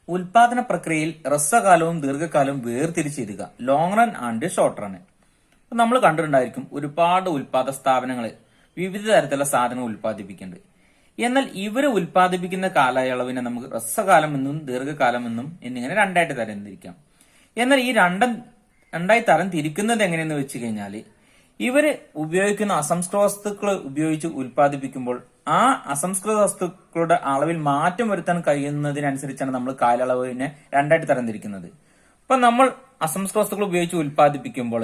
ഉൽപാദന പ്രക്രിയയിൽ ഹ്രസ്വകാലവും ദീർഘകാലവും വേർതിരിച്ചിരിക്കുക, long run and short run. നമ്മൾ കണ്ടിട്ടുണ്ടായിരിക്കും ഒരുപാട് ഉൽപാദന സ്ഥാപനങ്ങൾ വിവിധ തരത്തിലുള്ള സാധനങ്ങൾ ഉൽപ്പാദിപ്പിക്കുന്നുണ്ട്. എന്നാൽ ഇവര് ഉൽപ്പാദിപ്പിക്കുന്ന കാലയളവിനെ നമുക്ക് ഹ്രസ്വകാലം എന്നും ദീർഘകാലം എന്നും എന്നിങ്ങനെ രണ്ടായിട്ട് തരംതിരിക്കാം. എന്നാൽ ഈ രണ്ടായി തരം തിരിക്കുന്നത് എങ്ങനെയെന്ന് വെച്ച് കഴിഞ്ഞാൽ ഇവര് ഉപയോഗിക്കുന്ന അസംസ്കൃത വസ്തുക്കൾ ഉപയോഗിച്ച് ഉൽപ്പാദിപ്പിക്കുമ്പോൾ ആ അസംസ്കൃത വസ്തുക്കളുടെ അളവിൽ മാറ്റം വരുത്താൻ കഴിയുന്നതിനനുസരിച്ചാണ് നമ്മൾ കാലയളവിനെ രണ്ടായിട്ട് തരംതിരിക്കുന്നത്. ഇപ്പൊ നമ്മൾ അസംസ്കൃത വസ്തുക്കൾ ഉപയോഗിച്ച് ഉൽപ്പാദിപ്പിക്കുമ്പോൾ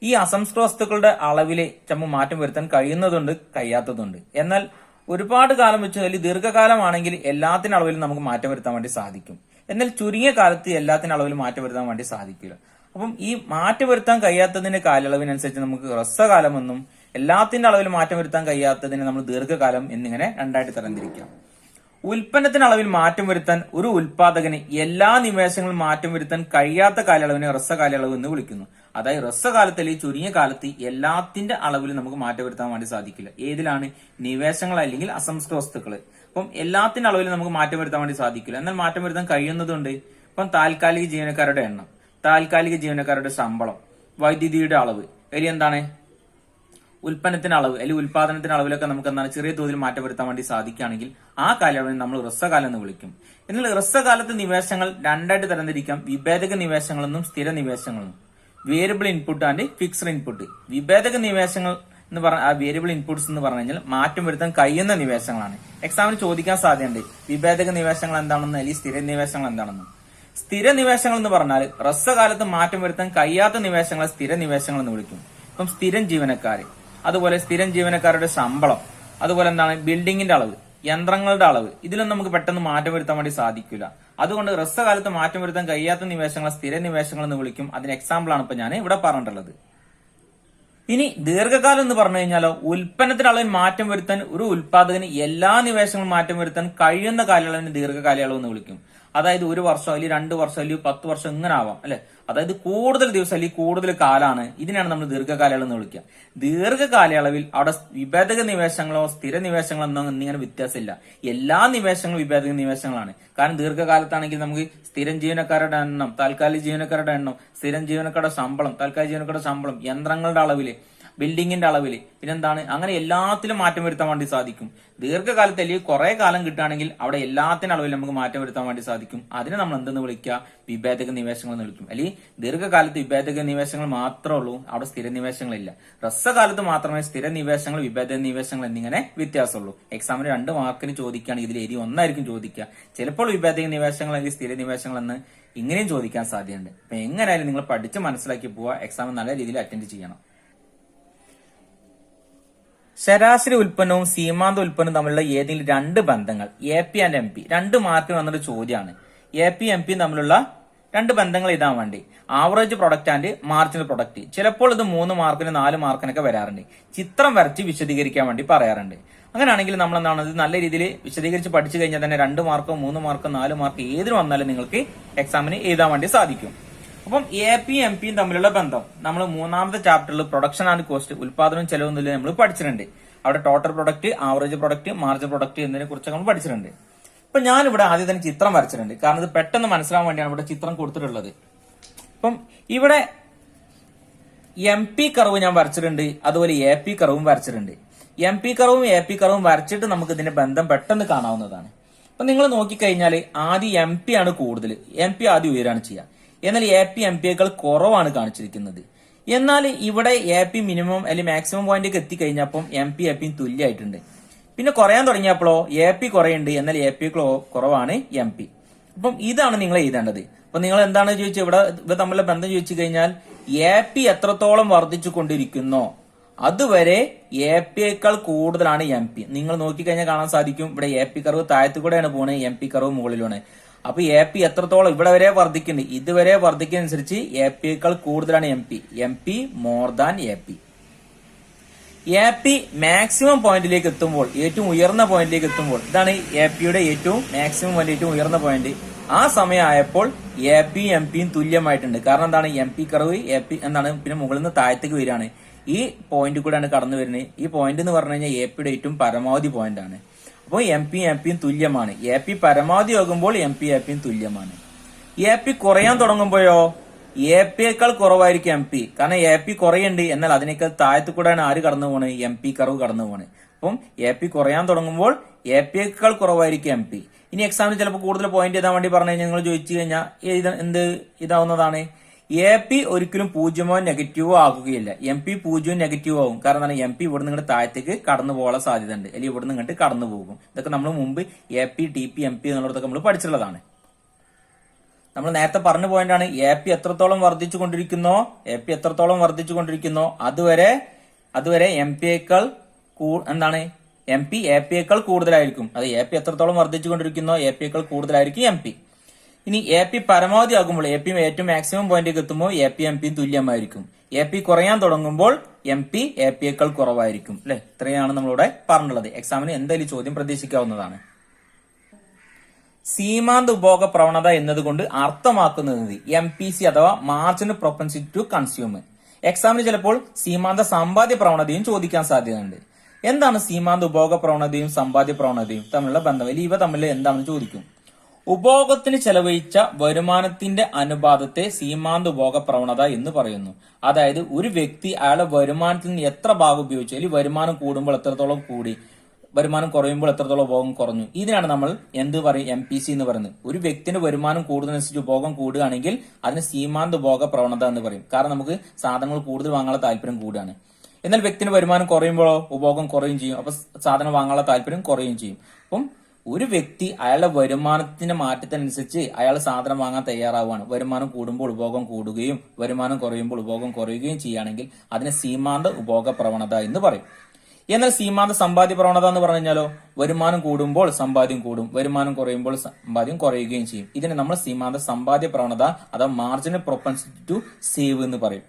ഈ അസംസ്കൃത വസ്തുക്കളുടെ അളവിൽ ചിലപ്പോൾ മാറ്റം വരുത്താൻ കഴിയുന്നതുണ്ട്, കഴിയാത്തതുണ്ട്. എന്നാൽ ഒരുപാട് കാലം വെച്ച് അല്ലെങ്കിൽ ദീർഘകാലമാണെങ്കിൽ എല്ലാത്തിനും അളവിലും നമുക്ക് മാറ്റം വരുത്താൻ വേണ്ടി സാധിക്കും. എന്നാൽ ചുരുങ്ങിയ കാലത്ത് എല്ലാത്തിനും അളവിൽ മാറ്റം വരുത്താൻ വേണ്ടി സാധിക്കില്ല. അപ്പം ഈ മാറ്റം വരുത്താൻ കഴിയാത്തതിന്റെ കാലയളവിനനുസരിച്ച് നമുക്ക് ഹ്രസ്വകാലമെന്നും എല്ലാത്തിന്റെ അളവിൽ മാറ്റം വരുത്താൻ കഴിയാത്തതിന് നമ്മൾ ദീർഘകാലം എന്നിങ്ങനെ രണ്ടായിട്ട് തരംതിരിക്കാം. ഉൽപ്പന്നത്തിന് അളവിൽ മാറ്റം വരുത്താൻ ഒരു ഉൽപാദകന് എല്ലാ നിവേശങ്ങളും മാറ്റം വരുത്താൻ കഴിയാത്ത കാലയളവിനെ ഹ്രസ്വകാലയളവ് എന്ന് വിളിക്കുന്നു. അതായത് ഹ്രസ്വകാലത്തിൽ ഈ ചുരുങ്ങിയ കാലത്ത് എല്ലാത്തിന്റെ അളവിൽ നമുക്ക് മാറ്റം വരുത്താൻ വേണ്ടി സാധിക്കില്ല. ഏതിലാണ്? നിവേശങ്ങൾ അല്ലെങ്കിൽ അസംസ്കൃത വസ്തുക്കൾ. അപ്പം എല്ലാത്തിന്റെ അളവിൽ നമുക്ക് മാറ്റം വരുത്താൻ വേണ്ടി സാധിക്കില്ല. എന്നാൽ മാറ്റം വരുത്താൻ കഴിയുന്നതുണ്ട്. ഇപ്പം താൽക്കാലിക ജീവനക്കാരുടെ എണ്ണം, താൽക്കാലിക ജീവനക്കാരുടെ ശമ്പളം, വൈദ്യുതിയുടെ അളവ്, അല്ലെങ്കിൽ എന്താണ് ഉൽപ്പന്നത്തിന്റെ അളവ് അല്ലെങ്കിൽ ഉൽപാദനത്തിന്റെ അളവിലൊക്കെ നമുക്ക് എന്താണ് ചെറിയ തോതിൽ മാറ്റം വരുത്താൻ വേണ്ടി സാധിക്കുകയാണെങ്കിൽ ആ കാലയളവിനെ നമ്മൾ ഹ്രസ്വകാലം എന്ന് വിളിക്കും. എന്നാൽ ഹ്രസ്വകാലത്ത് നിവേശങ്ങൾ രണ്ടായിട്ട് തരംതിരിക്കാം: വിഭേദക നിവേശങ്ങളെന്നും സ്ഥിര നിവേശങ്ങളെന്നും. Variable input and fixed input. വിഭേദക നിവേശങ്ങൾ എന്ന് പറഞ്ഞ ആ വേരിയബിൾ ഇൻപുട്സ് എന്ന് പറഞ്ഞു കഴിഞ്ഞാൽ മാറ്റം വരുത്താൻ കഴിയുന്ന നിവേശങ്ങളാണ്. എക്സാമിന് ചോദിക്കാൻ സാധ്യതയുണ്ട് വിഭേദക നിവേശങ്ങൾ എന്താണെന്ന് അല്ലെങ്കിൽ സ്ഥിര നിവേശങ്ങൾ എന്താണെന്നും. സ്ഥിര നിവേശങ്ങൾ എന്ന് പറഞ്ഞാൽ ഹ്രസ്വകാലത്ത് മാറ്റം വരുത്താൻ കഴിയാത്ത നിവേശങ്ങളെ സ്ഥിര നിവേശങ്ങൾ എന്ന് വിളിക്കും. ഇപ്പം സ്ഥിരം ജീവനക്കാര്, അതുപോലെ സ്ഥിരം ജീവനക്കാരുടെ ശമ്പളം, അതുപോലെ എന്താണ് ബിൽഡിങ്ങിന്റെ അളവ്, യന്ത്രങ്ങളുടെ അളവ്, ഇതിലൊന്നും നമുക്ക് പെട്ടെന്ന് മാറ്റം വരുത്താൻ വേണ്ടി സാധിക്കില്ല. അതുകൊണ്ട് ഹ്രസ്വകാലത്ത് മാറ്റം വരുത്താൻ കഴിയാത്ത നിവേശങ്ങളെ സ്ഥിര നിവേശങ്ങൾ എന്ന് വിളിക്കും. അതിന് എക്സാമ്പിൾ ആണ് ഇപ്പൊ ഞാൻ ഇവിടെ പറഞ്ഞിട്ടുള്ളത്. ഇനി ദീർഘകാലം എന്ന് പറഞ്ഞു കഴിഞ്ഞാലോ ഉൽപ്പന്നത്തിന്റെ അളവിൽ മാറ്റം വരുത്താൻ ഒരു ഉൽപാദകന് എല്ലാ നിവേശങ്ങളും മാറ്റം വരുത്താൻ കഴിയുന്ന കാലയളവിന് ദീർഘകാലയളവ് എന്ന് വിളിക്കും. അതായത് 1 വർഷം അല്ലെങ്കിൽ 2 വർഷം അല്ലെങ്കിൽ 10 വർഷം ഇങ്ങനെ ആവാം അല്ലെ. അതായത് കൂടുതൽ ദിവസം അല്ലെങ്കിൽ കൂടുതൽ കാലാണ്. ഇതിനാണ് നമ്മൾ ദീർഘകാലയളവ് എന്ന് വിളിക്കുക. ദീർഘകാലയളവിൽ അവിടെ വിഭേദക നിവേശങ്ങളോ സ്ഥിര നിവേശങ്ങളോ എന്നോ എന്നിങ്ങനെ വ്യത്യാസമില്ല. എല്ലാ നിവേശങ്ങളും വിഭേദക നിവേശങ്ങളാണ്. കാരണം ദീർഘകാലത്താണെങ്കിൽ നമുക്ക് സ്ഥിരം ജീവനക്കാരുടെ എണ്ണം, താൽക്കാലിക ജീവനക്കാരുടെ എണ്ണം, സ്ഥിരം ജീവനക്കാരുടെ ശമ്പളം, താൽക്കാലിക ജീവനക്കാരുടെ ശമ്പളം, യന്ത്രങ്ങളുടെ അളവില്, ബിൽഡിങ്ങിന്റെ അളവില്, പിന്നെന്താണ് അങ്ങനെ എല്ലാത്തിലും മാറ്റം വരുത്താൻ വേണ്ടി സാധിക്കും. ദീർഘകാലത്ത് അല്ലെങ്കിൽ കുറെ കാലം കിട്ടുകയാണെങ്കിൽ അവിടെ എല്ലാത്തിനും അളവിൽ നമുക്ക് മാറ്റം വരുത്താൻ വേണ്ടി സാധിക്കും. അതിനെ നമ്മൾ എന്തെന്ന് വിളിക്കുക? വിഭേദക നിവേശങ്ങൾ എന്ന് വിളിക്കും. അല്ലെങ്കിൽ ദീർഘകാലത്ത് വിഭേദക നിവേശങ്ങൾ മാത്രമേ ഉള്ളൂ, അവിടെ സ്ഥിര നിവേശങ്ങളില്ല. ഹ്രസ്വകാലത്ത് മാത്രമേ സ്ഥിര നിവേശങ്ങൾ, വിഭേദക നിവേശങ്ങൾ എന്നിങ്ങനെ വ്യത്യാസമുള്ളൂ. എക്സാമിന് 2 മാർക്കിന് ചോദിക്കുകയാണെങ്കിൽ ഇതിൽ ഏരി ഒന്നായിരിക്കും ചോദിക്കുക. ചിലപ്പോൾ വിഭേദക നിവേശങ്ങൾ അല്ലെങ്കിൽ സ്ഥിര നിവേശങ്ങൾ എന്ന് ഇങ്ങനെയും ചോദിക്കാൻ സാധ്യതയുണ്ട്. അപ്പൊ എങ്ങനെയായാലും നിങ്ങൾ പഠിച്ച് മനസ്സിലാക്കി പോവുക. എക്സാം നല്ല രീതിയിൽ അറ്റൻഡ് ചെയ്യണം. ശരാശരി ഉൽപ്പന്നവും സീമാന്ത ഉൽപ്പന്നവും തമ്മിലുള്ള ഏതെങ്കിലും 2 ബന്ധങ്ങൾ, A P and M P, 2 മാർക്കിന് വന്നൊരു ചോദ്യമാണ്. എ പി എം പി തമ്മിലുള്ള 2 ബന്ധങ്ങൾ ഇതാൻ വേണ്ടി average product and marginal product. ചിലപ്പോൾ ഇത് 3 മാർക്കിന് 4 മാർക്കിനൊക്കെ വരാറുണ്ട്. ചിത്രം വരച്ച് വിശദീകരിക്കാൻ വേണ്ടി പറയാറുണ്ട്. അങ്ങനെയാണെങ്കിൽ നമ്മൾ എന്താണ് ഇത് നല്ല രീതിയിൽ വിശദീകരിച്ച് പഠിച്ചു കഴിഞ്ഞാൽ തന്നെ 2 മാർക്കോ 3 മാർക്കോ 4 മാർക്ക് ഏതിന് വന്നാലും നിങ്ങൾക്ക് എക്സാമിന് എഴുതാൻ വേണ്ടി സാധിക്കും. അപ്പം എ പി എം പിയും തമ്മിലുള്ള ബന്ധം നമ്മൾ 3ാമത്തെ ചാപ്റ്ററിൽ പ്രൊഡക്ഷൻ ആൻഡ് കോസ്റ്റ്, ഉൽപാദനവും ചെലവും നമ്മൾ പഠിച്ചിട്ടുണ്ട്. അവിടെ total product, average product, margin product എന്നതിനെ കുറിച്ചൊക്കെ നമ്മൾ പഠിച്ചിട്ടുണ്ട്. ഇപ്പൊ ഞാനിവിടെ ആദ്യം തന്നെ ചിത്രം വരച്ചിട്ടുണ്ട്. കാരണം ഇത് പെട്ടെന്ന് മനസ്സിലാവാൻ വേണ്ടിയാണ് ഇവിടെ ചിത്രം കൊടുത്തിട്ടുള്ളത്. അപ്പം ഇവിടെ എം പി കർവ് ഞാൻ വരച്ചിട്ടുണ്ട്, അതുപോലെ എ പി കർവും വരച്ചിട്ടുണ്ട്. എം പി കർവും എ പി കർവും വരച്ചിട്ട് നമുക്ക് ഇതിന്റെ ബന്ധം പെട്ടെന്ന് കാണാവുന്നതാണ്. അപ്പൊ നിങ്ങൾ നോക്കിക്കഴിഞ്ഞാൽ ആദ്യം എം പി ആണ് കൂടുതൽ, എം പി ആദ്യം ഉയരാണ് ചെയ്യുക. എന്നാൽ എ പി എം പിയേക്കാൾ കുറവാണ് കാണിച്ചിരിക്കുന്നത്. എന്നാൽ ഇവിടെ എ പി മിനിമം അല്ലെങ്കിൽ മാക്സിമം പോയിന്റിലേക്ക് എത്തിക്കഴിഞ്ഞപ്പം എം പി എ പിയും തുല്യമായിട്ടുണ്ട്. പിന്നെ കുറയാൻ തുടങ്ങിയപ്പോഴോ എ പി കുറയുണ്ട്, എന്നാൽ എ പി കുറവാണ് എം പി. അപ്പം ഇതാണ് നിങ്ങൾ എഴുതേണ്ടത്. അപ്പൊ നിങ്ങൾ എന്താണ് ചോദിച്ചത്, ഇവിടെ തമ്മിലുള്ള ബന്ധം ചോദിച്ചു കഴിഞ്ഞാൽ എ പി എത്രത്തോളം വർദ്ധിച്ചു കൊണ്ടിരിക്കുന്നോ അതുവരെ എ പിയേക്കാൾ കൂടുതലാണ് എം പി. നിങ്ങൾ നോക്കിക്കഴിഞ്ഞാൽ കാണാൻ സാധിക്കും ഇവിടെ എ പി കർവ് താഴത്തു കൂടെയാണ് പോകുന്നത്, എം പി കർവ് മുകളിലാണ്. അപ്പൊ എ പി എത്രത്തോളം ഇവിടെ വരെ വർദ്ധിക്കുന്നുണ്ട്, ഇതുവരെ വർദ്ധിക്കുന്നതനുസരിച്ച് എ പിയേക്കാൾ കൂടുതലാണ് M P. M P more than A P. A P maximum പോയിന്റിലേക്ക് എത്തുമ്പോൾ, ഏറ്റവും ഉയർന്ന പോയിന്റിലേക്ക് എത്തുമ്പോൾ, ഇതാണ് എ പിയുടെ ഏറ്റവും മാക്സിമം പോയിന്റ്, ഏറ്റവും ഉയർന്ന പോയിന്റ്. ആ സമയമായപ്പോൾ എ പി എം പിയും തുല്യമായിട്ടുണ്ട്. കാരണം എന്താണ്, M P curve A P എന്താണ് പിന്നെ മുകളിൽ നിന്ന് താഴത്തേക്ക് വരികയാണ്. ഈ പോയിന്റ് കൂടെയാണ് കടന്നു വരുന്നത്. ഈ പോയിന്റ് എന്ന് പറഞ്ഞു കഴിഞ്ഞാൽ എ പിയുടെ ഏറ്റവും പരമാവധി പോയിന്റ് ആണ്. അപ്പോൾ എം പിയും തുല്യമാണ്. എ പി പരമാവധി ആകുമ്പോൾ എം പിയും തുല്യമാണ്. എ പി കുറയാൻ തുടങ്ങുമ്പോഴോ എ പിയേക്കാൾ കുറവായിരിക്കും എം പി. കാരണം എ പി കുറയുണ്ട്, എന്നാൽ അതിനേക്കാൾ താഴത്തു കൂടെയാണ് ആര് കടന്നു പോണ്? എം പി കർവ് കടന്നു പോണ്. അപ്പം എ പി കുറയാൻ തുടങ്ങുമ്പോൾ എ പിയേക്കാൾ കുറവായിരിക്കും എം പി. ഇനി എക്സാമിന് ചിലപ്പോൾ കൂടുതൽ പോയിന്റ് ചെയ്താൻ വേണ്ടി പറഞ്ഞു കഴിഞ്ഞാൽ നിങ്ങൾ ചോദിച്ചു കഴിഞ്ഞാൽ എന്ത് ഇതാവുന്നതാണ്? എ പി ഒരിക്കലും പൂജ്യമോ നെഗറ്റീവോ ആകുകയില്ല. എം പി പൂജ്യവും നെഗറ്റീവ് ആകും. കാരണം എം പി ഇവിടെ നിന്ന് താഴത്തേക്ക് കടന്നു പോകാൻ സാധ്യത ഉണ്ട്, അല്ലെങ്കിൽ ഇവിടെ നിന്ന് ഇങ്ങോട്ട് കടന്നു പോകും. ഇതൊക്കെ നമ്മൾ മുമ്പ് A P T P M P എന്നുള്ളതൊക്കെ നമ്മൾ പഠിച്ചിട്ടുള്ളതാണ്. നമ്മൾ നേരത്തെ പറഞ്ഞു പോയിന്റാണ് എ പി എത്രത്തോളം വർദ്ധിച്ചു കൊണ്ടിരിക്കുന്നോ അതുവരെ എം പിയേക്കാൾ എം പി എ പിയേക്കാൾ കൂടുതലായിരിക്കും. അത് എ പി എത്രത്തോളം വർദ്ധിച്ചു കൊണ്ടിരിക്കുന്നോ എ പിയേക്കാൾ കൂടുതലായിരിക്കും എം പി. ഇനി എ പി പരമാവധി ആകുമ്പോൾ എ പി ഏറ്റവും മാക്സിമം പോയിന്റിലേക്ക് എത്തുമ്പോൾ എ പി എം പിയും തുല്യമായിരിക്കും. എ പി കുറയാൻ തുടങ്ങുമ്പോൾ എം പി എ പിയേക്കാൾ കുറവായിരിക്കും. അല്ലെ, ഇത്രയാണ് നമ്മളിവിടെ പറഞ്ഞിട്ടുള്ളത്. എക്സാമിന് എന്തായാലും ചോദ്യം പ്രതീക്ഷിക്കാവുന്നതാണ്. സീമാന്ത ഉപഭോഗ പ്രവണത എന്നതുകൊണ്ട് അർത്ഥമാക്കുന്നത് എം പി സി അഥവാ മാർജിനൽ പ്രൊപ്പൻസിറ്റി ടു കൺസ്യൂം. എക്സാമിന് ചിലപ്പോൾ സീമാന്ത സമ്പാദ്യ പ്രവണതയും ചോദിക്കാൻ സാധ്യതയുണ്ട്. എന്താണ് സീമാന്ത ഉപഭോഗ പ്രവണതയും സമ്പാദ്യ പ്രവണതയും തമ്മിലുള്ള ബന്ധം, അല്ലെങ്കിൽ ഇവ തമ്മിൽ എന്താണെന്ന് ചോദിക്കും. ഉപഭോഗത്തിന് ചെലവഴിച്ച വരുമാനത്തിന്റെ അനുപാതത്തെ സീമാന്ത ഉപഭോഗ പ്രവണത എന്ന് പറയുന്നു. അതായത് ഒരു വ്യക്തി അയാളുടെ വരുമാനത്തിൽ നിന്ന് എത്ര ഭാഗം ഉപയോഗിച്ചു, അല്ലെങ്കിൽ വരുമാനം കൂടുമ്പോൾ എത്രത്തോളം കൂടി, വരുമാനം കുറയുമ്പോൾ എത്രത്തോളം ഉപഭോഗം കുറഞ്ഞു, ഇതിനാണ് നമ്മൾ എന്ത് പറയും? എം പി സി എന്ന് പറയുന്നത്. ഒരു വ്യക്തിന്റെ വരുമാനം കൂടുന്നതനുസരിച്ച് ഉപഭോഗം കൂടുകയാണെങ്കിൽ അതിന് സീമാന്ത ഉപഭോഗ പ്രവണത എന്ന് പറയും. കാരണം നമുക്ക് സാധനങ്ങൾ കൂടുതൽ വാങ്ങാനുള്ള താല്പര്യം കൂടുകയാണ്. എന്നാൽ വ്യക്തിന്റെ വരുമാനം കുറയുമ്പോഴോ ഉപഭോഗം കുറയും ചെയ്യും. അപ്പൊ സാധനം വാങ്ങാനുള്ള താല്പര്യം കുറയുകയും ചെയ്യും. അപ്പം ഒരു വ്യക്തി അയാളുടെ വരുമാനത്തിന്റെ മാറ്റത്തിനനുസരിച്ച് അയാൾ സാധനം വാങ്ങാൻ തയ്യാറാവുകയാണ്. വരുമാനം കൂടുമ്പോൾ ഉപഭോഗം കൂടുകയും വരുമാനം കുറയുമ്പോൾ ഉപഭോഗം കുറയുകയും ചെയ്യുകയാണെങ്കിൽ അതിന് സീമാന്ത ഉപഭോഗ പ്രവണത എന്ന് പറയും. എന്നാൽ സീമാന്ത സമ്പാദ്യ പ്രവണത എന്ന് പറഞ്ഞു കഴിഞ്ഞാലോ വരുമാനം കൂടുമ്പോൾ സമ്പാദ്യം കൂടും, വരുമാനം കുറയുമ്പോൾ സമ്പാദ്യം കുറയുകയും ചെയ്യും. ഇതിനെ നമ്മൾ സീമാന്ത സമ്പാദ്യ പ്രവണത അഥവാ മാർജിനൽ പ്രൊപ്പൻസിറ്റി ടു സേവ് എന്ന് പറയും.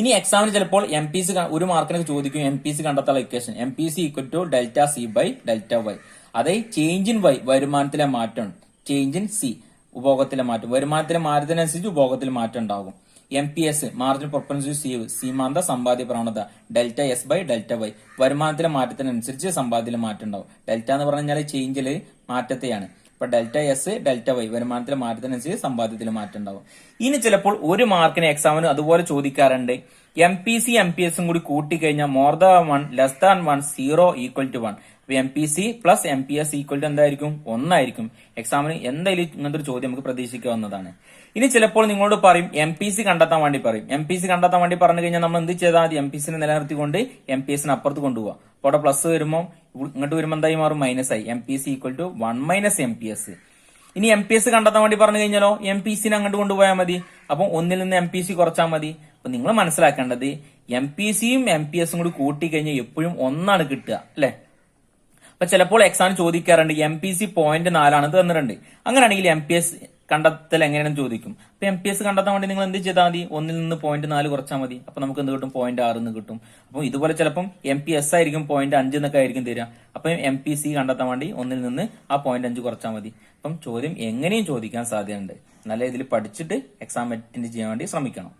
ഇനി എക്സാമിന് ചിലപ്പോൾ എം പി സി ഒരു മാർക്കിനൊക്കെ ചോദിക്കും എം പി സി കണ്ടെത്താനുള്ള equation. M P C equal to delta C by delta Y. അതായത് ചേഞ്ച് ഇൻ വൈ വരുമാനത്തിലെ മാറ്റം, ചേഞ്ച് ഇൻ സി ഉപഭോഗത്തിലെ മാറ്റം, വരുമാനത്തിലെ മാറ്റത്തിനനുസരിച്ച് ഉപഭോഗത്തിൽ മാറ്റം ഉണ്ടാകും. M P S marginal propensity save സീമാന്ത സമ്പാദ്യ പ്രവണത delta S by delta Y. വരുമാനത്തിലെ മാറ്റത്തിനനുസരിച്ച് സമ്പാദ്യത്തിലെ മാറ്റം ഉണ്ടാവും. ഡെൽറ്റ എന്ന് പറഞ്ഞാൽ ചേഞ്ചില് മാറ്റത്തെയാണ്. ഇപ്പൊ ഡെൽറ്റ എസ് ഡെൽറ്റ വൈ വരുമാനത്തിലെ മാറ്റത്തിനനുസരിച്ച് സമ്പാദ്യത്തിൽ മാറ്റം ഉണ്ടാവും. ഇനി ചിലപ്പോൾ ഒരു മാർക്കിന് എക്സാമിന് അതുപോലെ ചോദിക്കാറുണ്ട്. M P C M P എസും കൂടി കൂട്ടിക്കഴിഞ്ഞാൽ more than 1 less than 1 0 equal to 1. M P C plus M P S equal to എന്തായിരിക്കും? 1 ആയിരിക്കും. എക്സാമിന് എന്തായാലും ഇങ്ങനത്തെ ഒരു ചോദ്യം നമുക്ക് പ്രതീക്ഷിക്കാവുന്നതാണ്. ഇനി ചിലപ്പോൾ നിങ്ങളോട് പറയും എം പി സി കണ്ടെത്താൻ വേണ്ടി പറയും. എം പി സി കണ്ടെത്താൻ വേണ്ടി പറഞ്ഞു കഴിഞ്ഞാൽ നമ്മൾ എന്ത് ചെയ്താൽ മതി? എം പി സിനെ നിലനിർത്തിക്കൊണ്ട് എം പി എസിന് അപ്പുറത്ത് കൊണ്ടുപോകാം. അപ്പോൾ അവിടെ പ്ലസ് വരുമ്പോൾ ഇങ്ങോട്ട് വരുമ്പോൾ എന്തായി മാറും? മൈനസ് ആയി. M P C equal to 1 minus M P S. ഇനി എം പി എസ് കണ്ടെത്താൻ വേണ്ടി പറഞ്ഞു കഴിഞ്ഞാലോ എം പി സിനെ അങ്ങോട്ട് കൊണ്ടുപോയാൽ മതി. അപ്പൊ 1 നിന്ന് എം പി സി കുറച്ചാൽ മതി. അപ്പൊ നിങ്ങൾ മനസ്സിലാക്കേണ്ടത് എം പി സിയും എം പി എസും കൂടി കൂട്ടിക്കഴിഞ്ഞാൽ എപ്പോഴും 1 കിട്ടുക, അല്ലെ? അപ്പൊ ചിലപ്പോൾ എക്സാം ചോദിക്കാറുണ്ട് എം പി സി 0.4 തന്നിട്ടുണ്ട്. അങ്ങനെയാണെങ്കിൽ എം പി എസ് കണ്ടെത്തൽ എങ്ങനെയാണെന്ന് ചോദിക്കും. അപ്പൊ എം പി എസ് കണ്ടെത്താൻ വേണ്ടി നിങ്ങൾ എന്ത് ചെയ്താൽ മതി? 1 നിന്ന് 0.4 കുറച്ചാൽ മതി. അപ്പൊ നമുക്ക് എന്ത് കിട്ടും? 0.6 എന്ന് കിട്ടും. അപ്പൊ ഇതുപോലെ ചിലപ്പം എം പി എസ് ആയിരിക്കും 0.5 എന്നൊക്കെ ആയിരിക്കും തരിക. അപ്പൊ എം പി സി കണ്ടെത്താൻ വേണ്ടി 1 നിന്ന് ആ 0.5 കുറച്ചാൽ മതി. അപ്പം ചോദ്യം എങ്ങനെയും ചോദിക്കാൻ സാധ്യതയുണ്ട്. നല്ല ഇതിൽ പഠിച്ചിട്ട് എക്സാം അറ്റൻഡ് ചെയ്യാൻ വേണ്ടി ശ്രമിക്കണം.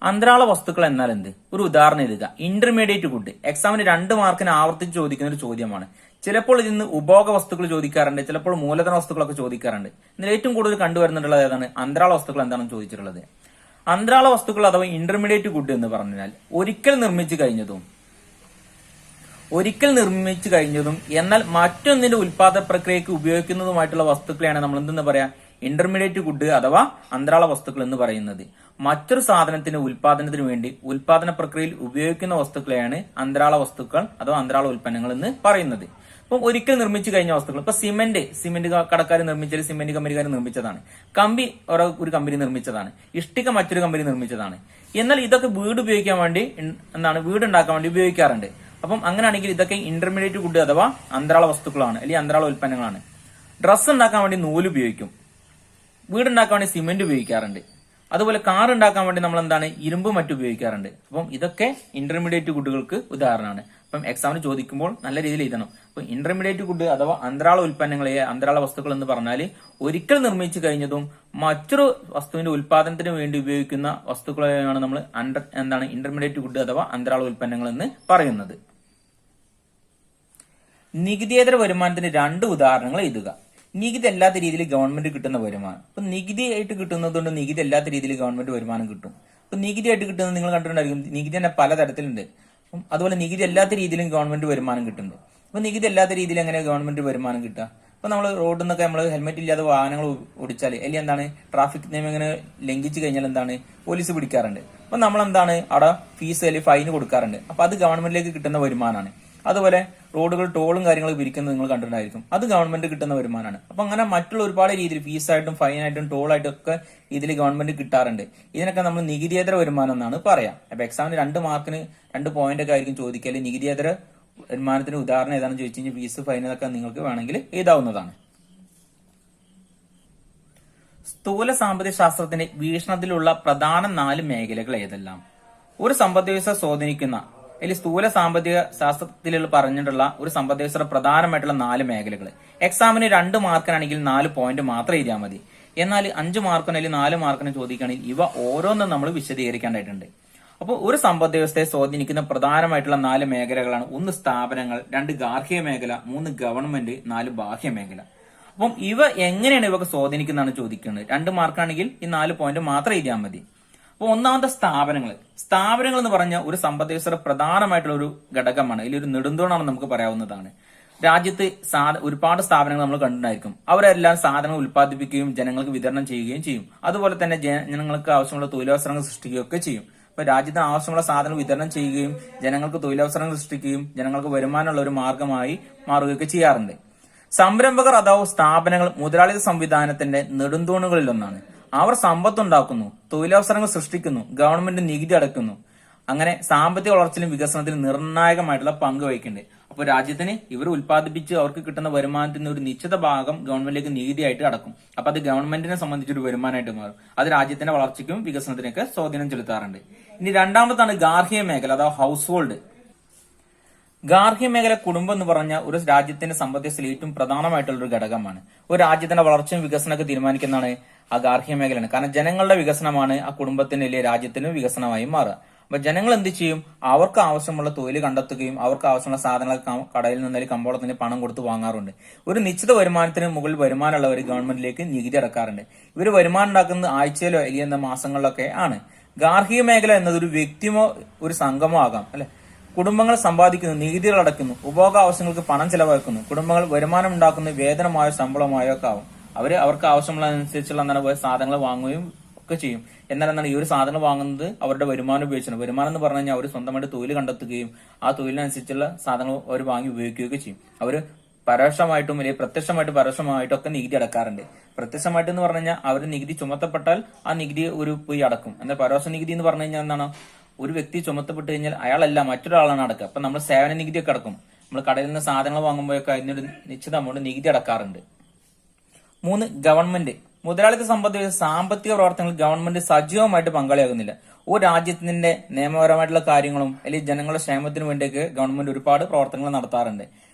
അന്തരാള വസ്തുക്കൾ എന്നാൽ എന്ത്? ഒരു ഉദാഹരണം എഴുതുക. Intermediate good. എക്സാമിന് 2 മാർക്കിന് ആവർത്തിച്ച് ചോദിക്കുന്ന ഒരു ചോദ്യമാണ്. ചിലപ്പോൾ ഇതിന് ഉപഭോഗ വസ്തുക്കൾ ചോദിക്കാറുണ്ട്, ചിലപ്പോൾ മൂലധന വസ്തുക്കളൊക്കെ ചോദിക്കാറുണ്ട്. ഇതിൽ ഏറ്റവും കൂടുതൽ കണ്ടുവരുന്നുള്ളത് ഏതാണ്? അന്തരാള വസ്തുക്കൾ എന്താണെന്ന് ചോദിച്ചിട്ടുള്ളത്. അന്തരാള വസ്തുക്കൾ അഥവാ ഇന്റർമീഡിയറ്റ് ഗുഡ് എന്ന് പറഞ്ഞാൽ ഒരിക്കൽ നിർമ്മിച്ചു കഴിഞ്ഞതും എന്നാൽ മറ്റൊന്നിന്റെ ഉൽപാദന പ്രക്രിയക്ക് ഉപയോഗിക്കുന്നതുമായിട്ടുള്ള വസ്തുക്കളെയാണ് നമ്മൾ എന്തെന്ന് പറയാ? ഇന്റർമീഡിയറ്റ് ഗുഡ് അഥവാ അന്തരാള വസ്തുക്കൾ എന്ന് പറയുന്നത്. മറ്റൊരു സാധനത്തിന്റെ ഉൽപാദനത്തിന് വേണ്ടി ഉൽപാദന പ്രക്രിയയിൽ ഉപയോഗിക്കുന്ന വസ്തുക്കളെയാണ് അന്തരാള വസ്തുക്കൾ അഥവാ അന്തരാള ഉൽപ്പന്നങ്ങൾ എന്ന് പറയുന്നത്. അപ്പം ഒരിക്കൽ നിർമ്മിച്ചു കഴിഞ്ഞ വസ്തുക്കൾ, ഇപ്പൊ സിമെന്റ് കടക്കാർ നിർമ്മിച്ചാൽ സിമെന്റ് കമ്പനിക്കാർ നിർമ്മിച്ചതാണ്. കമ്പി ഒരു കമ്പനി നിർമ്മിച്ചതാണ്. ഇഷ്ടിക മറ്റൊരു കമ്പനി നിർമ്മിച്ചതാണ്. എന്നാൽ ഇതൊക്കെ വീട് ഉപയോഗിക്കാൻ വേണ്ടി വീടുണ്ടാക്കാൻ വേണ്ടി ഉപയോഗിക്കാറുണ്ട്. അപ്പം അങ്ങനെയാണെങ്കിൽ ഇതൊക്കെ ഇന്റർമീഡിയറ്റ് ഗുഡ് അഥവാ അന്തരാള വസ്തുക്കളാണ്, അല്ലെങ്കിൽ അന്തരാള ഉൽപ്പന്നങ്ങളാണ്. ഡ്രസ്സ് ഉണ്ടാക്കാൻ വേണ്ടി നൂല് ഉപയോഗിക്കും. വീടുണ്ടാക്കാൻ വേണ്ടി സിമെന്റ് ഉപയോഗിക്കാറുണ്ട്. അതുപോലെ കാർ ഉണ്ടാക്കാൻ വേണ്ടി നമ്മൾ ഇരുമ്പ് മറ്റും ഉപയോഗിക്കാറുണ്ട്. അപ്പം ഇതൊക്കെ ഇന്റർമീഡിയറ്റ് ഗുഡുകൾക്ക് ഉദാഹരണമാണ്. അപ്പം എക്സാമിന് ചോദിക്കുമ്പോൾ നല്ല രീതിയിൽ എഴുതണം. അപ്പൊ ഇന്റർമീഡിയറ്റ് ഗുഡ് അഥവാ അന്തരാള ഉൽപ്പന്നങ്ങളെ അന്തരാള വസ്തുക്കൾ എന്ന് പറഞ്ഞാൽ ഒരിക്കൽ നിർമ്മിച്ചു കഴിഞ്ഞതും മറ്റൊരു വസ്തുവിന്റെ ഉൽപാദനത്തിന് വേണ്ടി ഉപയോഗിക്കുന്ന വസ്തുക്കളെയാണ് നമ്മൾ ഇന്റർമീഡിയറ്റ് ഗുഡ് അഥവാ അന്തരാള ഉൽപ്പന്നങ്ങൾ എന്ന് പറയുന്നത്. നികുതിയേതര വരുമാനത്തിന് രണ്ട് ഉദാഹരണങ്ങൾ എഴുതുക. നികുതി അല്ലാത്ത രീതിയിൽ ഗവൺമെന്റ് കിട്ടുന്ന വരുമാനം. അപ്പൊ നികുതി ആയിട്ട് കിട്ടുന്നതുകൊണ്ട് നികുതി അല്ലാത്ത രീതിയിൽ ഗവൺമെന്റ് വരുമാനം കിട്ടും. അപ്പൊ നികുതി ആയിട്ട് കിട്ടുന്നത് നിങ്ങൾ കണ്ടിട്ടുണ്ടായിരിക്കും. നികുതി തന്നെ പലതരത്തിലുണ്ട്. അതുപോലെ നികുതി അല്ലാത്ത രീതിയിലും ഗവൺമെന്റ് വരുമാനം കിട്ടുന്നുണ്ട്. അപ്പൊ നികുതി അല്ലാത്ത രീതിയിൽ എങ്ങനെ ഗവൺമെന്റ് വരുമാനം കിട്ടുക? അപ്പൊ നമ്മൾ റോഡിൽ നിന്നൊക്കെ നമ്മൾ ഹെൽമെറ്റ് ഇല്ലാതെ വാഹനങ്ങൾ ഓടിച്ചാൽ അല്ലെങ്കിൽ എന്താണ് ട്രാഫിക് നിയമം ഇങ്ങനെ ലംഘിച്ചു കഴിഞ്ഞാൽ എന്താണ് പോലീസ് പിടിക്കാറുണ്ട്. അപ്പൊ നമ്മൾ എന്താണ് അവിടെ ഫീസ് അല്ലെങ്കിൽ ഫൈൻ കൊടുക്കാറുണ്ട്. അപ്പൊ അത് ഗവൺമെന്റിലേക്ക് കിട്ടുന്ന വരുമാനമാണ്. അതുപോലെ റോഡുകൾ ടോളും കാര്യങ്ങളും പിരിക്കുന്നത് നിങ്ങൾ കണ്ടിട്ടുണ്ടായിരിക്കും. അത് ഗവൺമെന്റ് കിട്ടുന്ന വരുമാനമാണ്. അപ്പൊ അങ്ങനെ മറ്റുള്ള ഒരുപാട് രീതിയിൽ ഫീസായിട്ടും ഫൈനായിട്ടും ടോളായിട്ടും ഒക്കെ ഇതിൽ ഗവൺമെന്റ് കിട്ടാറുണ്ട്. ഇതിനൊക്കെ നമ്മൾ നികുതിയേതര വരുമാനം എന്നാണ് പറയാം. അപ്പൊ എക്സാമിന് 2 മാർക്കിന് 2 പോയിന്റ് ഒക്കെ ആയിരിക്കും ചോദിക്കല്. നികുതിയേതര വരുമാനത്തിന് ഉദാഹരണം ഏതാണെന്ന് ചോദിച്ചു കഴിഞ്ഞാൽ ഫീസ് ഫൈൻ ഇതൊക്കെ നിങ്ങൾക്ക് വേണമെങ്കിൽ എഴുതാവുന്നതാണ്. സ്ഥൂല സാമ്പത്തിക ശാസ്ത്രത്തിന്റെ വീക്ഷണത്തിലുള്ള പ്രധാന 4 മേഖലകൾ ഏതെല്ലാം? ഒരു സമ്പദ് വ്യവസ്ഥ സ്വാധീനിക്കുന്ന അല്ലെങ്കിൽ സ്ഥൂല സാമ്പത്തിക ശാസ്ത്രത്തിൽ പറഞ്ഞിട്ടുള്ള ഒരു സമ്പദ് വ്യവസ്ഥയുടെ പ്രധാനമായിട്ടുള്ള 4 മേഖലകൾ. എക്സാമിന് 2 മാർക്കിനാണെങ്കിൽ 4 പോയിന്റ് മാത്രം എഴുതിയാൽ മതി. എന്നാൽ 5 മാർക്കിന് അല്ലെങ്കിൽ 4 മാർക്കിന് ചോദിക്കുകയാണെങ്കിൽ ഇവ ഓരോന്നും നമ്മൾ വിശദീകരിക്കേണ്ടതായിട്ടുണ്ട്. അപ്പോൾ ഒരു സമ്പദ് വ്യവസ്ഥയെ സ്വാധീനിക്കുന്ന പ്രധാനമായിട്ടുള്ള 4 മേഖലകളാണ്. 1 സ്ഥാപനങ്ങൾ, 2 ഗാർഹിക മേഖല, 3 ഗവൺമെന്റ്, 4 ബാഹ്യ മേഖല. അപ്പം ഇവ എങ്ങനെയാണ് ഇവക്ക് സ്വാധീനിക്കുന്നതാണ് ചോദിക്കുന്നത്. 2 മാർക്കാണെങ്കിൽ ഈ 4 പോയിന്റ് മാത്രം എഴുതിയാൽ മതി. അപ്പൊ ഒന്നാമത്തെ സ്ഥാപനങ്ങൾ എന്ന് പറഞ്ഞാൽ ഒരു സമ്പദ് വ്യവസ്ഥയുടെ പ്രധാനമായിട്ടുള്ള ഒരു ഘടകമാണ്. ഇതിൽ ഒരു നെടുന്തൂണാണെന്ന് നമുക്ക് പറയാവുന്നതാണ്. രാജ്യത്ത് ഒരുപാട് സ്ഥാപനങ്ങൾ നമ്മൾ കണ്ടിട്ടുണ്ടായിരിക്കും. അവരെല്ലാം സാധനങ്ങൾ ഉൽപ്പാദിപ്പിക്കുകയും ജനങ്ങൾക്ക് വിതരണം ചെയ്യുകയും ചെയ്യും. അതുപോലെ തന്നെ ജനങ്ങൾക്ക് ആവശ്യമുള്ള തൊഴിലവസരങ്ങൾ സൃഷ്ടിക്കുകയൊക്കെ ചെയ്യും. അപ്പൊ രാജ്യത്തിന് ആവശ്യമുള്ള സാധനങ്ങൾ വിതരണം ചെയ്യുകയും ജനങ്ങൾക്ക് തൊഴിലവസരങ്ങൾ സൃഷ്ടിക്കുകയും ജനങ്ങൾക്ക് വരുമാനമുള്ള ഒരു മാർഗമായി മാറുകയൊക്കെ ചെയ്യാറുണ്ട്. സംരംഭകർ അഥവാ സ്ഥാപനങ്ങൾ മുതലാളിത്ത സംവിധാനത്തിന്റെ നെടുന്തൂണുകളിൽ ഒന്നാണ്. അവർ സമ്പത്തുണ്ടാക്കുന്നു, തൊഴിലവസരങ്ങൾ സൃഷ്ടിക്കുന്നു, ഗവൺമെന്റ് നികുതി അടയ്ക്കുന്നു. അങ്ങനെ സാമ്പത്തിക വളർച്ചയിലും വികസനത്തിലും നിർണായകമായിട്ടുള്ള പങ്ക് വഹിക്കുന്നുണ്ട്. അപ്പൊ രാജ്യത്തിന് ഇവർ ഉൽപ്പാദിപ്പിച്ച് അവർക്ക് കിട്ടുന്ന വരുമാനത്തിന്റെ ഒരു നിശ്ചിത ഭാഗം ഗവൺമെന്റിലേക്ക് നികുതിയായിട്ട് അടക്കും. അപ്പൊ അത് ഗവൺമെന്റിനെ സംബന്ധിച്ചൊരു വരുമാനമായിട്ട് മാറും. അത് രാജ്യത്തിന്റെ വളർച്ചയ്ക്കും വികസനത്തിനൊക്കെ സ്വാധീനം ചെലുത്താറുണ്ട്. ഇനി രണ്ടാമത്താണ് ഗാർഹിക മേഖല അഥവാ ഹൗസ് ഹോൾഡ്. ഗാർഹിക മേഖല കുടുംബം എന്ന് പറഞ്ഞാൽ ഒരു രാജ്യത്തിന്റെ സമ്പദ്വ്യവസ്ഥയിൽ ഏറ്റവും പ്രധാനമായിട്ടുള്ള ഒരു ഘടകമാണ്. ഒരു രാജ്യത്തിന്റെ വളർച്ചയും വികസനമൊക്കെ തീരുമാനിക്കുന്നതാണ് ആ ഗാർഹിക മേഖലയാണ്. കാരണം ജനങ്ങളുടെ വികസനമാണ് ആ കുടുംബത്തിന് അല്ലെങ്കിൽ രാജ്യത്തിന് വികസനമായി മാറുക. അപ്പൊ ജനങ്ങൾ എന്ത് ചെയ്യും? അവർക്ക് ആവശ്യമുള്ള തൊഴിൽ കണ്ടെത്തുകയും അവർക്ക് ആവശ്യമുള്ള സാധനങ്ങൾ കടയിൽ നിന്നും കമ്പോളത്തിന് പണം കൊടുത്ത് വാങ്ങാറുണ്ട്. ഒരു നിശ്ചിത വരുമാനത്തിന് മുകളിൽ വരുമാനമുള്ളവർ ഗവൺമെന്റിലേക്ക് നികുതി അടക്കാറുണ്ട്. ഇവർ വരുമാനം ഉണ്ടാക്കുന്നത് ആഴ്ചയിലോ അല്ലെങ്കിൽ മാസങ്ങളിലൊക്കെ ആണ്. ഗാർഹിക മേഖല എന്നത് ഒരു വ്യക്തിയോ ഒരു സംഘമോ ആകാം അല്ലെ. കുടുംബങ്ങൾ സമ്പാദിക്കുന്നു, നികുതികൾ അടയ്ക്കുന്നു, ഉപഭോഗ ആവശ്യങ്ങൾക്ക് പണം ചെലവാക്കുന്നു. കുടുംബങ്ങൾ വരുമാനം ഉണ്ടാക്കുന്ന വേതനമായോ ശമ്പളമായോ ഒക്കെ ആവും. അവർക്ക് ആവശ്യമുള്ള അനുസരിച്ചുള്ള എന്താണ് സാധനങ്ങൾ വാങ്ങുകയും ഒക്കെ ചെയ്യും. എന്നാൽ എന്താണ് ഈ ഒരു സാധനം വാങ്ങുന്നത് അവരുടെ വരുമാനം ഉപയോഗിച്ചാണ്. വരുമാനം എന്ന് പറഞ്ഞു കഴിഞ്ഞാൽ അവർ സ്വന്തമായിട്ട് തൊഴിൽ കണ്ടെത്തുകയും ആ തൊഴിലിനനുസരിച്ചുള്ള സാധനങ്ങൾ അവർ വാങ്ങി ഉപയോഗിക്കുകയൊക്കെ ചെയ്യും. അവർ പരോക്ഷമായിട്ടും അല്ലെങ്കിൽ പ്രത്യക്ഷമായിട്ടും പരോക്ഷമായിട്ടും ഒക്കെ നികുതി അടക്കാറുണ്ട്. പ്രത്യക്ഷമായിട്ട് എന്ന് പറഞ്ഞു കഴിഞ്ഞാൽ അവർ നികുതി ചുമത്തപ്പെട്ടാൽ ആ നികുതി ഒരു പോയി അടക്കും. എന്നാൽ പരോക്ഷ നികുതി എന്ന് പറഞ്ഞു കഴിഞ്ഞാൽ എന്താണ് ഒരു വ്യക്തി ചുമത്തപ്പെട്ട് കഴിഞ്ഞാൽ അയാളല്ല മറ്റൊരാളാണ് അടക്കുക. അപ്പൊ നമ്മൾ സേവന നികുതി ഒക്കെ അടക്കും. നമ്മൾ കടയിൽ നിന്ന് സാധനങ്ങൾ വാങ്ങുമ്പോഴൊക്കെ അതിനൊരു നിശ്ചിത അമൗണ്ട് നികുതി അടക്കാറുണ്ട്. 3 ഗവൺമെന്റ്. മുതലാളിത്ത സമ്പദ് സാമ്പത്തിക പ്രവർത്തനങ്ങളിൽ ഗവൺമെന്റ് സജീവമായിട്ട് പങ്കാളിയാകുന്നില്ല. ഒരു രാജ്യത്തിന്റെ നിയമപരമായിട്ടുള്ള കാര്യങ്ങളും അല്ലെങ്കിൽ ജനങ്ങളുടെ ക്ഷേമത്തിനു വേണ്ടിയൊക്കെ ഗവൺമെന്റ് ഒരുപാട് പ്രവർത്തനങ്ങൾ നടത്താറുണ്ട്.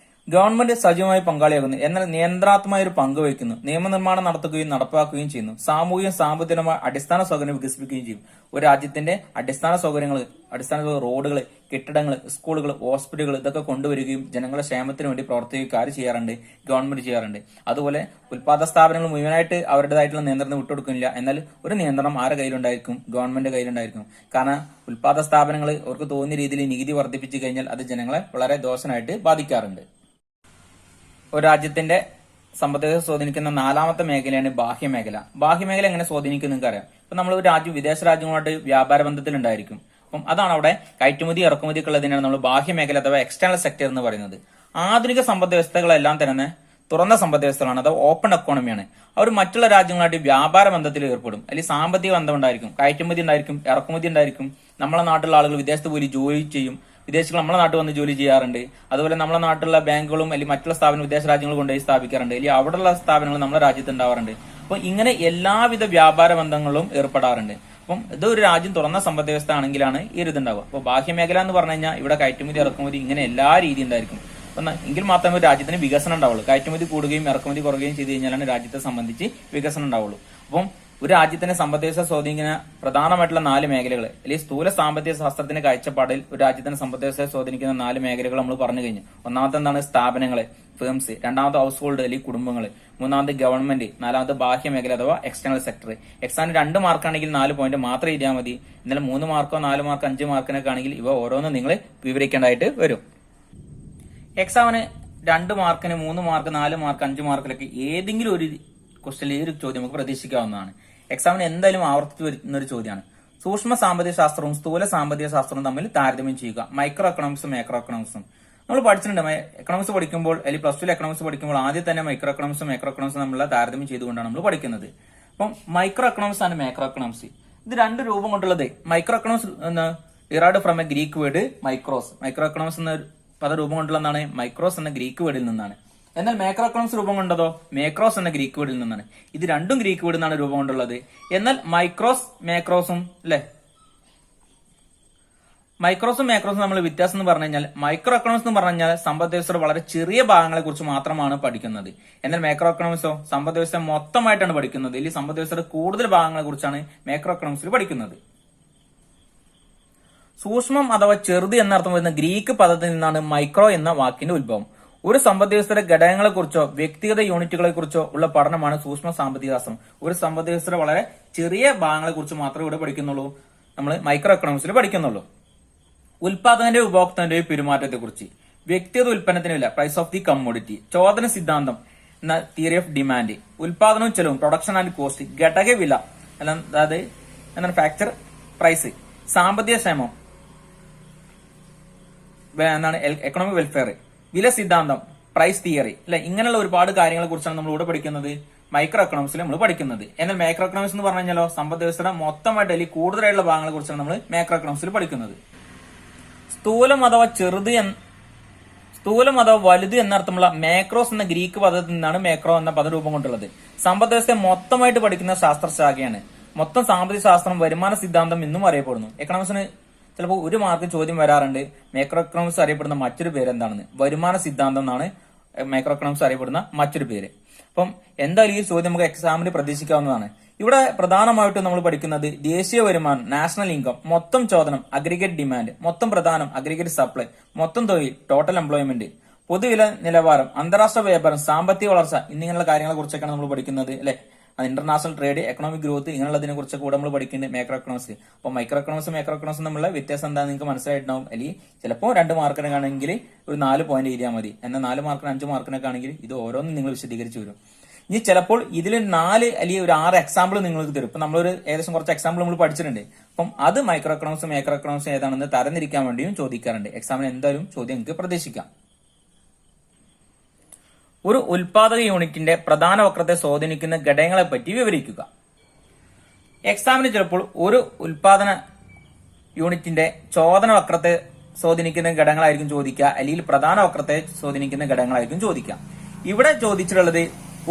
ഗവൺമെന്റ് സജീവമായി പങ്കാളിയാകുന്നു, എന്നാൽ നിയന്ത്രണാത്മകമായ ഒരു പങ്ക് വഹിക്കുന്നു. നിയമനിർമ്മാണം നടത്തുകയും നടപ്പാക്കുകയും ചെയ്യുന്നു. സാമൂഹിക സാമ്പത്തികമായ അടിസ്ഥാന സൗകര്യം വികസിപ്പിക്കുകയും ചെയ്യും. ഒരു രാജ്യത്തിന്റെ അടിസ്ഥാന റോഡുകൾ, കെട്ടിടങ്ങൾ, സ്കൂളുകൾ, ഹോസ്പിറ്റലുകൾ ഇതൊക്കെ കൊണ്ടുവരികയും ജനങ്ങളുടെ ക്ഷേമത്തിന് വേണ്ടി പ്രവർത്തിക്കുകയും ചെയ്യാറുണ്ട്, ഗവൺമെന്റ് ചെയ്യാറുണ്ട്. അതുപോലെ ഉൽപാദന സ്ഥാപനങ്ങൾ മുഴുവനായിട്ട് അവരുടേതായിട്ടുള്ള നിയന്ത്രണം വിട്ടുകൊടുക്കുന്നില്ല. എന്നാൽ ഒരു നിയന്ത്രണം ആരുടെ കയ്യിലുണ്ടായിരിക്കും? ഗവൺമെന്റ് കയ്യിലുണ്ടായിരിക്കും. കാരണം ഉൽപാദന സ്ഥാപനങ്ങൾ അവർക്ക് തോന്നിയ രീതിയിൽ നികുതി വർദ്ധിപ്പിച്ചു കഴിഞ്ഞാൽ അത് ജനങ്ങളെ വളരെ ദോഷമായിട്ട് ബാധിക്കാറുണ്ട്. ഒരു രാജ്യത്തിന്റെ സമ്പദ്വ്യവസ്ഥ സ്വാധീനിക്കുന്ന 4ാമത്തെ മേഖലയാണ് ബാഹ്യമേഖല. ബാഹ്യമേഖല എങ്ങനെ സ്വാധീനിക്കും നിങ്ങൾക്ക് അറിയാം. ഇപ്പൊ നമ്മൾ ഒരു വിദേശ രാജ്യങ്ങളുമായിട്ട് വ്യാപാര ബന്ധത്തിലുണ്ടായിരിക്കും. അപ്പം അതാണ് അവിടെ കയറ്റുമതി ഇറക്കുമതി ഒക്കെ ഉള്ളതിനാണ് നമ്മൾ ബാഹ്യമേഖല അഥവാ എക്സ്റ്റേണൽ സെക്ടർ എന്ന് പറയുന്നത്. ആധുനിക സമ്പദ് വ്യവസ്ഥകളെല്ലാം തന്നെ തുറന്ന സമ്പദ് വ്യവസ്ഥകളാണ്, അഥവാ ഓപ്പൺ എക്കോണമിയാണ്. അവർ മറ്റുള്ള രാജ്യങ്ങളുമായിട്ട് വ്യാപാര ബന്ധത്തിൽ ഏർപ്പെടും, അല്ലെങ്കിൽ സാമ്പത്തിക ബന്ധം ഉണ്ടായിരിക്കും, കയറ്റുമതി ഉണ്ടായിരിക്കും, ഇറക്കുമതി ഉണ്ടായിരിക്കും. നമ്മളെ നാട്ടിലുള്ള ആളുകൾ വിദേശത്ത് പോയി ജോലി ചെയ്യും, വിദേശികൾ നമ്മളെ നാട്ടിൽ വന്ന് ജോലി ചെയ്യാറുണ്ട്. അതുപോലെ നമ്മളെ നാട്ടിലുള്ള ബാങ്കുകളും അല്ലെങ്കിൽ മറ്റുള്ള സ്ഥാപനങ്ങൾ വിദേശ രാജ്യങ്ങൾ കൊണ്ടുപോയി സ്ഥാപിക്കാറുണ്ട്, അല്ലെങ്കിൽ അവിടെയുള്ള സ്ഥാപനങ്ങൾ നമ്മുടെ രാജ്യത്ത് ഉണ്ടാവാറുണ്ട്. അപ്പൊ ഇങ്ങനെ എല്ലാവിധ വ്യാപാര ബന്ധങ്ങളിലും ഏർപ്പെടാറുണ്ട്. അപ്പം ഇതൊരു രാജ്യം തുറന്ന സമ്പദ് വ്യവസ്ഥ ആണെങ്കിലാണ് ഈ ഒരു ഇതുണ്ടാവുക. അപ്പൊ ബാഹ്യമേഖല എന്ന് പറഞ്ഞു കഴിഞ്ഞാൽ ഇവിടെ കയറ്റുമതി ഇറക്കുമതി ഇങ്ങനെ എല്ലാ രീതിയും ഉണ്ടായിരിക്കും. എങ്കിൽ മാത്രമേ രാജ്യത്തിന് വികസനം ഉണ്ടാവുള്ളൂ. കയറ്റുമതി കൂടുകയും ഇറക്കുമതി കുറയുകയും ചെയ്ത് കഴിഞ്ഞാലാണ് രാജ്യത്തെ സംബന്ധിച്ച് വികസനം ഉണ്ടാവുള്ളൂ. അപ്പം ഒരു രാജ്യത്തിന്റെ സമ്പദ്വ്യവസ്ഥ സ്വാധീനിക്കുന്ന പ്രധാനമായിട്ടുള്ള 4 മേഖലകൾ അല്ലെങ്കിൽ സ്ഥൂല സാമ്പത്തിക ശാസ്ത്രത്തിന്റെ കാഴ്ചപ്പാടിൽ ഒരു രാജ്യത്തിന്റെ സമ്പദ്വ്യവസ്ഥയെ സ്വാധീനിക്കുന്ന 4 മേഖലകൾ നമ്മൾ പറഞ്ഞു കഴിഞ്ഞു. ഒന്നാമത്തെ എന്താണ്? സ്ഥാപനങ്ങള്, ഫേംസ്. രണ്ടാമത്തെ ഹൗസ് ഹോൾഡ് അല്ലെങ്കിൽ കുടുംബങ്ങൾ. മൂന്നാമത് ഗവൺമെന്റ്. നാലാമത് ബാഹ്യ മേഖല അഥവാ എക്സ്റ്റേണൽ സെക്ടർ. എക്സാമിന് 2 മാർക്കാണെങ്കിൽ 4 പോയിന്റ് മാത്രം എഴുതിയാൽ മതി. എന്നാലും 3 മാർക്കോ 4 മാർക്കോ 5 മാർക്കിനൊക്കെ ആണെങ്കിൽ ഇവ ഓരോന്നും നിങ്ങൾ വിവരിക്കേണ്ടതായിട്ട് വരും. എക്സാമിന് 2 മാർക്കിന് 3 മാർക്ക് 4 മാർക്ക് 5 മാർക്കിലൊക്കെ ഏതെങ്കിലും ഒരു ക്വസ്റ്റ്യൻ ഒരു ചോദ്യം നമുക്ക് പ്രതീക്ഷിക്കാവുന്നതാണ്. എക്സാമിന് എന്തായാലും ആവർത്തിച്ച് വരുന്ന ഒരു ചോദ്യമാണ്. സൂക്ഷ്മ സാമ്പത്തിക ശാസ്ത്രവും സ്ഥൂല സാമ്പത്തിക ശാസ്ത്രവും തമ്മിൽ താരതമ്യം ചെയ്യുക. മൈക്രോ എക്കണോമിക്സും മാക്രോ എക്കണോമിക്സും നമ്മൾ പഠിച്ചിട്ടുണ്ട്. എക്കണോമിക്സ് പഠിക്കുമ്പോൾ അല്ലെങ്കിൽ പ്ലസ് 2 എക്കണോമിക്സ് പഠിക്കുമ്പോൾ ആദ്യം തന്നെ മൈക്രോ എക്കണോമിക്സും മാക്രോ എക്കണോമിക്സും തമ്മിലുള്ള താരതമ്യം ചെയ്തുകൊണ്ടാണ് നമ്മൾ പഠിക്കുന്നത്. അപ്പം മൈക്രോ എക്കണോമിക്സ് ആണ് മാക്രോ എക്കണോമിക്സ്. ഇത് 2 രൂപം കൊണ്ടുള്ളത്. Micro economics derived from a Greek word micros. Micro economics എന്ന പദരൂപം കൊണ്ടുള്ളതാണ് മൈക്രോസ് എന്ന ഗ്രീക്ക് വേർഡിൽ നിന്നാണ്. എന്നാൽ മാക്രോ എക്കണോമിക്സ് രൂപം കൊണ്ടതോ മേക്രോസ് എന്ന ഗ്രീക്ക് വേർഡിൽ നിന്നാണ്. ഇത് രണ്ടും ഗ്രീക്ക് വേർഡിൽ നിന്നാണ് രൂപം കൊണ്ടുള്ളത്. എന്നാൽ മാക്രോസും നമ്മൾ വ്യത്യാസം എന്ന് പറഞ്ഞു കഴിഞ്ഞാൽ മൈക്രോ എക്കണോമിക്സ് എന്ന് പറഞ്ഞു കഴിഞ്ഞാൽ സമ്പദ്വ്യവസ്ഥയുടെ വളരെ ചെറിയ ഭാഗങ്ങളെ കുറിച്ച് മാത്രമാണ് പഠിക്കുന്നത്. എന്നാൽ മാക്രോ എക്കണോമിക്സോ സമ്പദ്വ്യവസ്ഥ മൊത്തമായിട്ടാണ് പഠിക്കുന്നത്. അല്ലെങ്കിൽ സമ്പദ്വ്യവസ്ഥയുടെ കൂടുതൽ ഭാഗങ്ങളെ കുറിച്ചാണ് മാക്രോ എക്കണോമിക്സിൽ പഠിക്കുന്നത്. സൂക്ഷ്മം അഥവാ ചെറുത് എന്നർത്ഥം വരുന്ന ഗ്രീക്ക് പദത്തിൽ നിന്നാണ് മൈക്രോ എന്ന വാക്കിന്റെ ഉത്ഭവം. ഒരു സമ്പദ്വ്യവസ്ഥയുടെ ഘടകങ്ങളെ കുറിച്ചോ വ്യക്തിഗത യൂണിറ്റുകളെ കുറിച്ചോ ഉള്ള പഠനമാണ് സൂക്ഷ്മ സാമ്പത്തിക ശാസ്ത്രം. ഒരു സമ്പദ്വ്യവസ്ഥയുടെ വളരെ ചെറിയ ഭാഗങ്ങളെ കുറിച്ച് മാത്രമേ ഇവിടെ പഠിക്കുന്നുള്ളൂ, നമ്മൾ മൈക്രോ എക്കണോമിക്സിൽ പഠിക്കുന്നുള്ളൂ. ഉൽപാദകന്റെ ഉപഭോക്താവിന്റെ പെരുമാറ്റത്തെ കുറിച്ച്, വ്യക്തിഗത ഉൽപ്പന്നത്തിന് വില, പ്രൈസ് ഓഫ് ദി കമ്മോഡിറ്റി, ചോദന സിദ്ധാന്തം എന്ന തിയറി ഓഫ് ഡിമാൻഡ്, ഉൽപാദനവും ചെലവും, പ്രൊഡക്ഷൻ ആൻഡ് കോസ്റ്റ്, ഘടക വില അതായത് എന്താണ് ഫാക്ചർ പ്രൈസ്, സാമ്പത്തിക ക്ഷേമം എന്താണ് എക്കണോമിക് വെൽഫെയർ, വില സിദ്ധാന്തം, പ്രൈസ് തിയറി അല്ലെ, ഇങ്ങനെയുള്ള ഒരുപാട് കാര്യങ്ങളെ കുറിച്ചാണ് നമ്മൾ ഇവിടെ പഠിക്കുന്നത് മൈക്രോ എക്കണോമിക്സിൽ നമ്മൾ പഠിക്കുന്നത്. എന്നാൽ മാക്രോ എക്കണോമിക്സ് എന്ന് പറഞ്ഞു കഴിഞ്ഞാലോ സമ്പദ് വ്യവസ്ഥയുടെ മൊത്തമായിട്ട് അല്ലെങ്കിൽ കൂടുതലായിട്ടുള്ള ഭാഗങ്ങളെ കുറിച്ചാണ് നമ്മൾ മാക്രോ എക്കണോമിക്സിൽ പഠിക്കുന്നത്. സ്ഥൂലം അഥവാ വലുത് എന്നർത്ഥമുള്ള മാക്രോസ് എന്ന ഗ്രീക്ക് പദത്തിൽ നിന്നാണ് മാക്രോ എന്ന പദരൂപം കൊണ്ടുള്ളത്. സമ്പദ് വ്യവസ്ഥയെ മൊത്തമായിട്ട് പഠിക്കുന്ന ശാസ്ത്രശാഖയാണ്. മൊത്തം സാമ്പത്തിക ശാസ്ത്രം വരുമാന സിദ്ധാന്തം എന്നും അറിയപ്പെടുന്നു. എക്കണോമിക്സിന് ചിലപ്പോൾ 1 മാർക്ക് ചോദ്യം വരാറുണ്ട്. മാക്രോ എക്കണോമിക്സ് അറിയപ്പെടുന്ന മറ്റൊരു പേര് എന്താണെന്ന്, വരുമാന സിദ്ധാന്തം എന്നാണ് മാക്രോ എക്കണോമിക്സ് അറിയപ്പെടുന്ന മറ്റൊരു പേര്. അപ്പം എന്തായാലും ഈ ചോദ്യം നമുക്ക് എക്സാമിന് പ്രതീക്ഷിക്കാവുന്നതാണ്. ഇവിടെ പ്രധാനമായിട്ടും നമ്മൾ പഠിക്കുന്നത് ദേശീയ വരുമാനം, നാഷണൽ ഇൻകം, മൊത്തം ചോദനം, അഗ്രിഗേറ്റ് ഡിമാൻഡ്, മൊത്തം പ്രധാനം, അഗ്രിഗേറ്റ് സപ്ലൈ, മൊത്തം തൊഴിൽ, ടോട്ടൽ എംപ്ലോയ്മെന്റ്, പൊതുവില നിലവാരം, അന്താരാഷ്ട്ര വ്യാപാരം, സാമ്പത്തിക വളർച്ച എന്നിങ്ങനെയുള്ള കാര്യങ്ങളെ കുറിച്ചൊക്കെയാണ് നമ്മൾ പഠിക്കുന്നത് അല്ലെ. ഇന്റർനാഷണൽ ട്രേഡ്, എക്കണോമിക് ഗ്രോത്ത് ഇങ്ങനെയുള്ളതിനെ കുറിച്ച് കൂടെ നമ്മൾ പഠിക്കുന്നത് മാക്രോ എക്കണോമിക്സ്. അപ്പൊ മൈക്രോ എക്കണോമിക്സും മാക്രോ എക്കണോമിക്സും തമ്മിലുള്ള വ്യത്യാസം എന്താണെന്ന് നിങ്ങൾക്ക് മനസ്സിലായിട്ടുണ്ടാവും. അല്ലെങ്കിൽ ചിലപ്പോൾ 2 മാർക്കിനൊക്കെ ഒരു 4 പോയിന്റ് എഴുതിയാൽ മതി. എന്നാൽ 4 മാർക്കിന് 5 മാർക്കിനൊക്കെ ആണെങ്കിൽ ഇത് ഓരോന്നും നിങ്ങൾ വിശദീകരിച്ച് വരും. ഇനി ചിലപ്പോൾ ഇതിൽ 4 അല്ലെങ്കിൽ ഒരു 6 എക്സാമ്പിൾ നിങ്ങൾക്ക് തരും. ഇപ്പൊ നമ്മളൊരു ഏകദേശം കുറച്ച് എക്സാമ്പിൾ നമ്മൾ പഠിച്ചിട്ടുണ്ട്. അപ്പം അത് മൈക്രോ എക്കണോമിക്സും മാക്രോ എക്കണോമിക്സും ഏതാണെന്ന് തരംതിരിക്കാൻ വേണ്ടിയും ചോദിക്കാറുണ്ട്. എക്സാമിന് എന്തായാലും ചോദ്യം നിങ്ങൾക്ക് പ്രതീക്ഷിക്കാം. ഒരു ഉൽപാദക യൂണിറ്റിന്റെ പ്രധാന വക്രത്തെ സ്വാധീനിക്കുന്ന ഘടകങ്ങളെ പറ്റി വിവരിക്കുക. എക്സാമിന് ചിലപ്പോൾ ഒരു ഉൽപാദന യൂണിറ്റിന്റെ ചോദന വക്രത്തെ സ്വാധീനിക്കുന്ന ഘടകങ്ങളായിരിക്കും ചോദിക്കുക, അല്ലെങ്കിൽ പ്രധാന വക്രത്തെ സ്വാധീനിക്കുന്ന ഘടകങ്ങളായിരിക്കും ചോദിക്കുക. ഇവിടെ ചോദിച്ചിട്ടുള്ളത്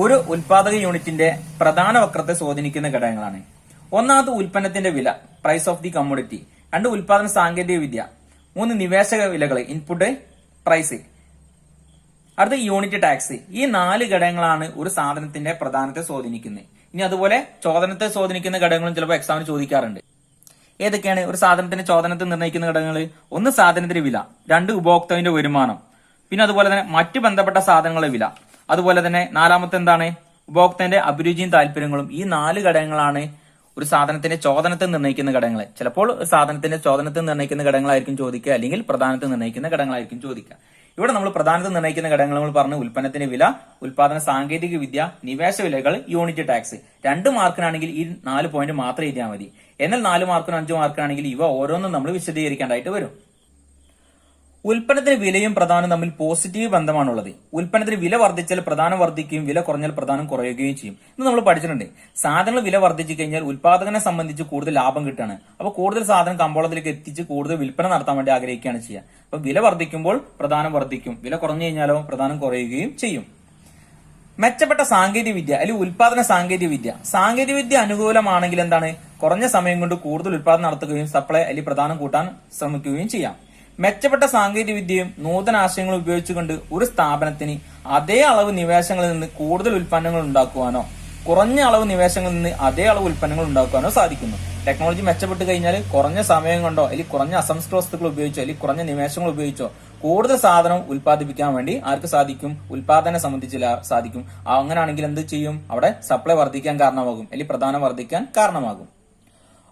ഒരു ഉൽപാദക യൂണിറ്റിന്റെ പ്രധാന വക്രത്തെ സ്വാധീനിക്കുന്ന ഘടകങ്ങളാണ്. ഒന്നാമത് ഉൽപ്പന്നത്തിന്റെ വില, പ്രൈസ് ഓഫ് ദി കമ്മോഡിറ്റി. 2 ഉൽപാദന സാങ്കേതിക വിദ്യ. 3 നിവേശക വിലകൾ, ഇൻപുട്ട് പ്രൈസ്. അടുത്ത യൂണിറ്റ് ടാക്സ്. ഈ 4 ഘടകങ്ങളാണ് ഒരു സാധനത്തിന്റെ പ്രധാനത്തെ സ്വാധീനിക്കുന്നത്. ഇനി അതുപോലെ ചോദനത്തെ സ്വാധീനിക്കുന്ന ഘടകങ്ങളും ചിലപ്പോൾ എക്സാമിന് ചോദിക്കാറുണ്ട്. ഏതൊക്കെയാണ് ഒരു സാധനത്തിന്റെ ചോദനത്തെ നിർണ്ണയിക്കുന്ന ഘടകങ്ങൾ? 1 സാധനത്തിന്റെ വില, 2 ഉപഭോക്താവിന്റെ വരുമാനം, പിന്നെ അതുപോലെ തന്നെ മറ്റു ബന്ധപ്പെട്ട സാധനങ്ങളുടെ വില, അതുപോലെ തന്നെ 4-മത്തെ എന്താണ് ഉപഭോക്താവിന്റെ അഭിരുചിയും താല്പര്യങ്ങളും. ഈ 4 ഘടകങ്ങളാണ് ഒരു സാധനത്തിന്റെ ചോദനത്തെ നിർണ്ണയിക്കുന്ന ഘടകങ്ങൾ. ചിലപ്പോൾ സാധനത്തിന്റെ ചോദനത്തെ നിർണ്ണയിക്കുന്ന ഘടകങ്ങളായിരിക്കും ചോദിക്കുക, അല്ലെങ്കിൽ പ്രധാനത്തെ നിർണ്ണയിക്കുന്ന ഘടകങ്ങളായിരിക്കും ചോദിക്കുക. ഇവിടെ നമ്മൾ പ്രധാനത്തെ നിർണ്ണയിക്കുന്ന ഘടകങ്ങൾ നമ്മൾ പറഞ്ഞു. ഉൽപ്പന്നത്തിന്റെ വില, ഉൽപാദന സാങ്കേതിക വിദ്യ, നിവേശ വിലകൾ, യൂണിറ്റ് ടാക്സ്. 2 മാർക്കിനാണെങ്കിൽ ഈ 4 പോയിന്റ് മാത്രം എഴുതിയാൽ മതി. എന്നാൽ 4 മാർക്കിനും 5 മാർക്കിനാണെങ്കിൽ ഇവ ഓരോന്നും നമ്മൾ വിശദീകരിക്കേണ്ടതായിട്ട് വരും. ഉൽപ്പന്നത്തിന് വിലയും പ്രധാനവും തമ്മിൽ പോസിറ്റീവ് ബന്ധമാണുള്ളത്. ഉൽപ്പന്നത്തിന് വില വർദ്ധിച്ചാൽ പ്രധാനം വർദ്ധിക്കുകയും വില കുറഞ്ഞാൽ പ്രധാനം കുറയുകയും ചെയ്യും. ഇത് നമ്മൾ പഠിച്ചിട്ടുണ്ട്. സാധനങ്ങൾ വില വർദ്ധിച്ചു കഴിഞ്ഞാൽ ഉൽപാദകനെ സംബന്ധിച്ച് കൂടുതൽ ലാഭം കിട്ടുകയാണ്. അപ്പോൾ കൂടുതൽ സാധനം കമ്പോളത്തിലേക്ക് എത്തിച്ച് കൂടുതൽ വിൽപ്പന നടത്താൻ വേണ്ടി ആഗ്രഹിക്കുകയാണ് ചെയ്യുക. അപ്പൊ വില വർദ്ധിക്കുമ്പോൾ പ്രധാനം വർദ്ധിക്കും, വില കുറഞ്ഞു കഴിഞ്ഞാലോ പ്രധാനം കുറയുകയും ചെയ്യും. മെച്ചപ്പെട്ട സാങ്കേതിക വിദ്യ അല്ലെങ്കിൽ ഉൽപാദന സാങ്കേതിക വിദ്യ അനുകൂലമാണെങ്കിൽ എന്താണ്, കുറഞ്ഞ സമയം കൊണ്ട് കൂടുതൽ ഉൽപാദനം നടത്തുകയും സപ്ലൈ അല്ലെങ്കിൽ പ്രധാനം കൂട്ടാൻ ശ്രമിക്കുകയും ചെയ്യാം. മെച്ചപ്പെട്ട സാങ്കേതിക വിദ്യയും നൂതന ആശയങ്ങളും ഉപയോഗിച്ചുകൊണ്ട് ഒരു സ്ഥാപനത്തിന് അതേ അളവ് നിവേശങ്ങളിൽ നിന്ന് കൂടുതൽ ഉൽപ്പന്നങ്ങൾ ഉണ്ടാക്കുവാനോ കുറഞ്ഞ അളവ് നിവേശങ്ങളിൽ നിന്ന് അതേ അളവ് ഉൽപ്പന്നങ്ങൾ ഉണ്ടാക്കാനോ സാധിക്കുന്നു. ടെക്നോളജി മെച്ചപ്പെട്ട് കഴിഞ്ഞാൽ കുറഞ്ഞ സമയം കൊണ്ടോ അല്ലെങ്കിൽ കുറഞ്ഞ അസംസ്കൃത വസ്തുക്കൾ ഉപയോഗിച്ചോ അല്ലെങ്കിൽ കുറഞ്ഞ നിവേശങ്ങൾ ഉപയോഗിച്ചോ കൂടുതൽ സാധനം ഉൽപ്പാദിപ്പിക്കാൻ വേണ്ടി ആർക്ക് സാധിക്കും? ഉൽപാദനം സംബന്ധിച്ച് സാധിക്കും. അങ്ങനെയാണെങ്കിൽ എന്ത് ചെയ്യും? അവിടെ സപ്ലൈ വർദ്ധിക്കാൻ കാരണമാകും, അല്ലെങ്കിൽ പ്രധാനം വർദ്ധിക്കാൻ കാരണമാകും.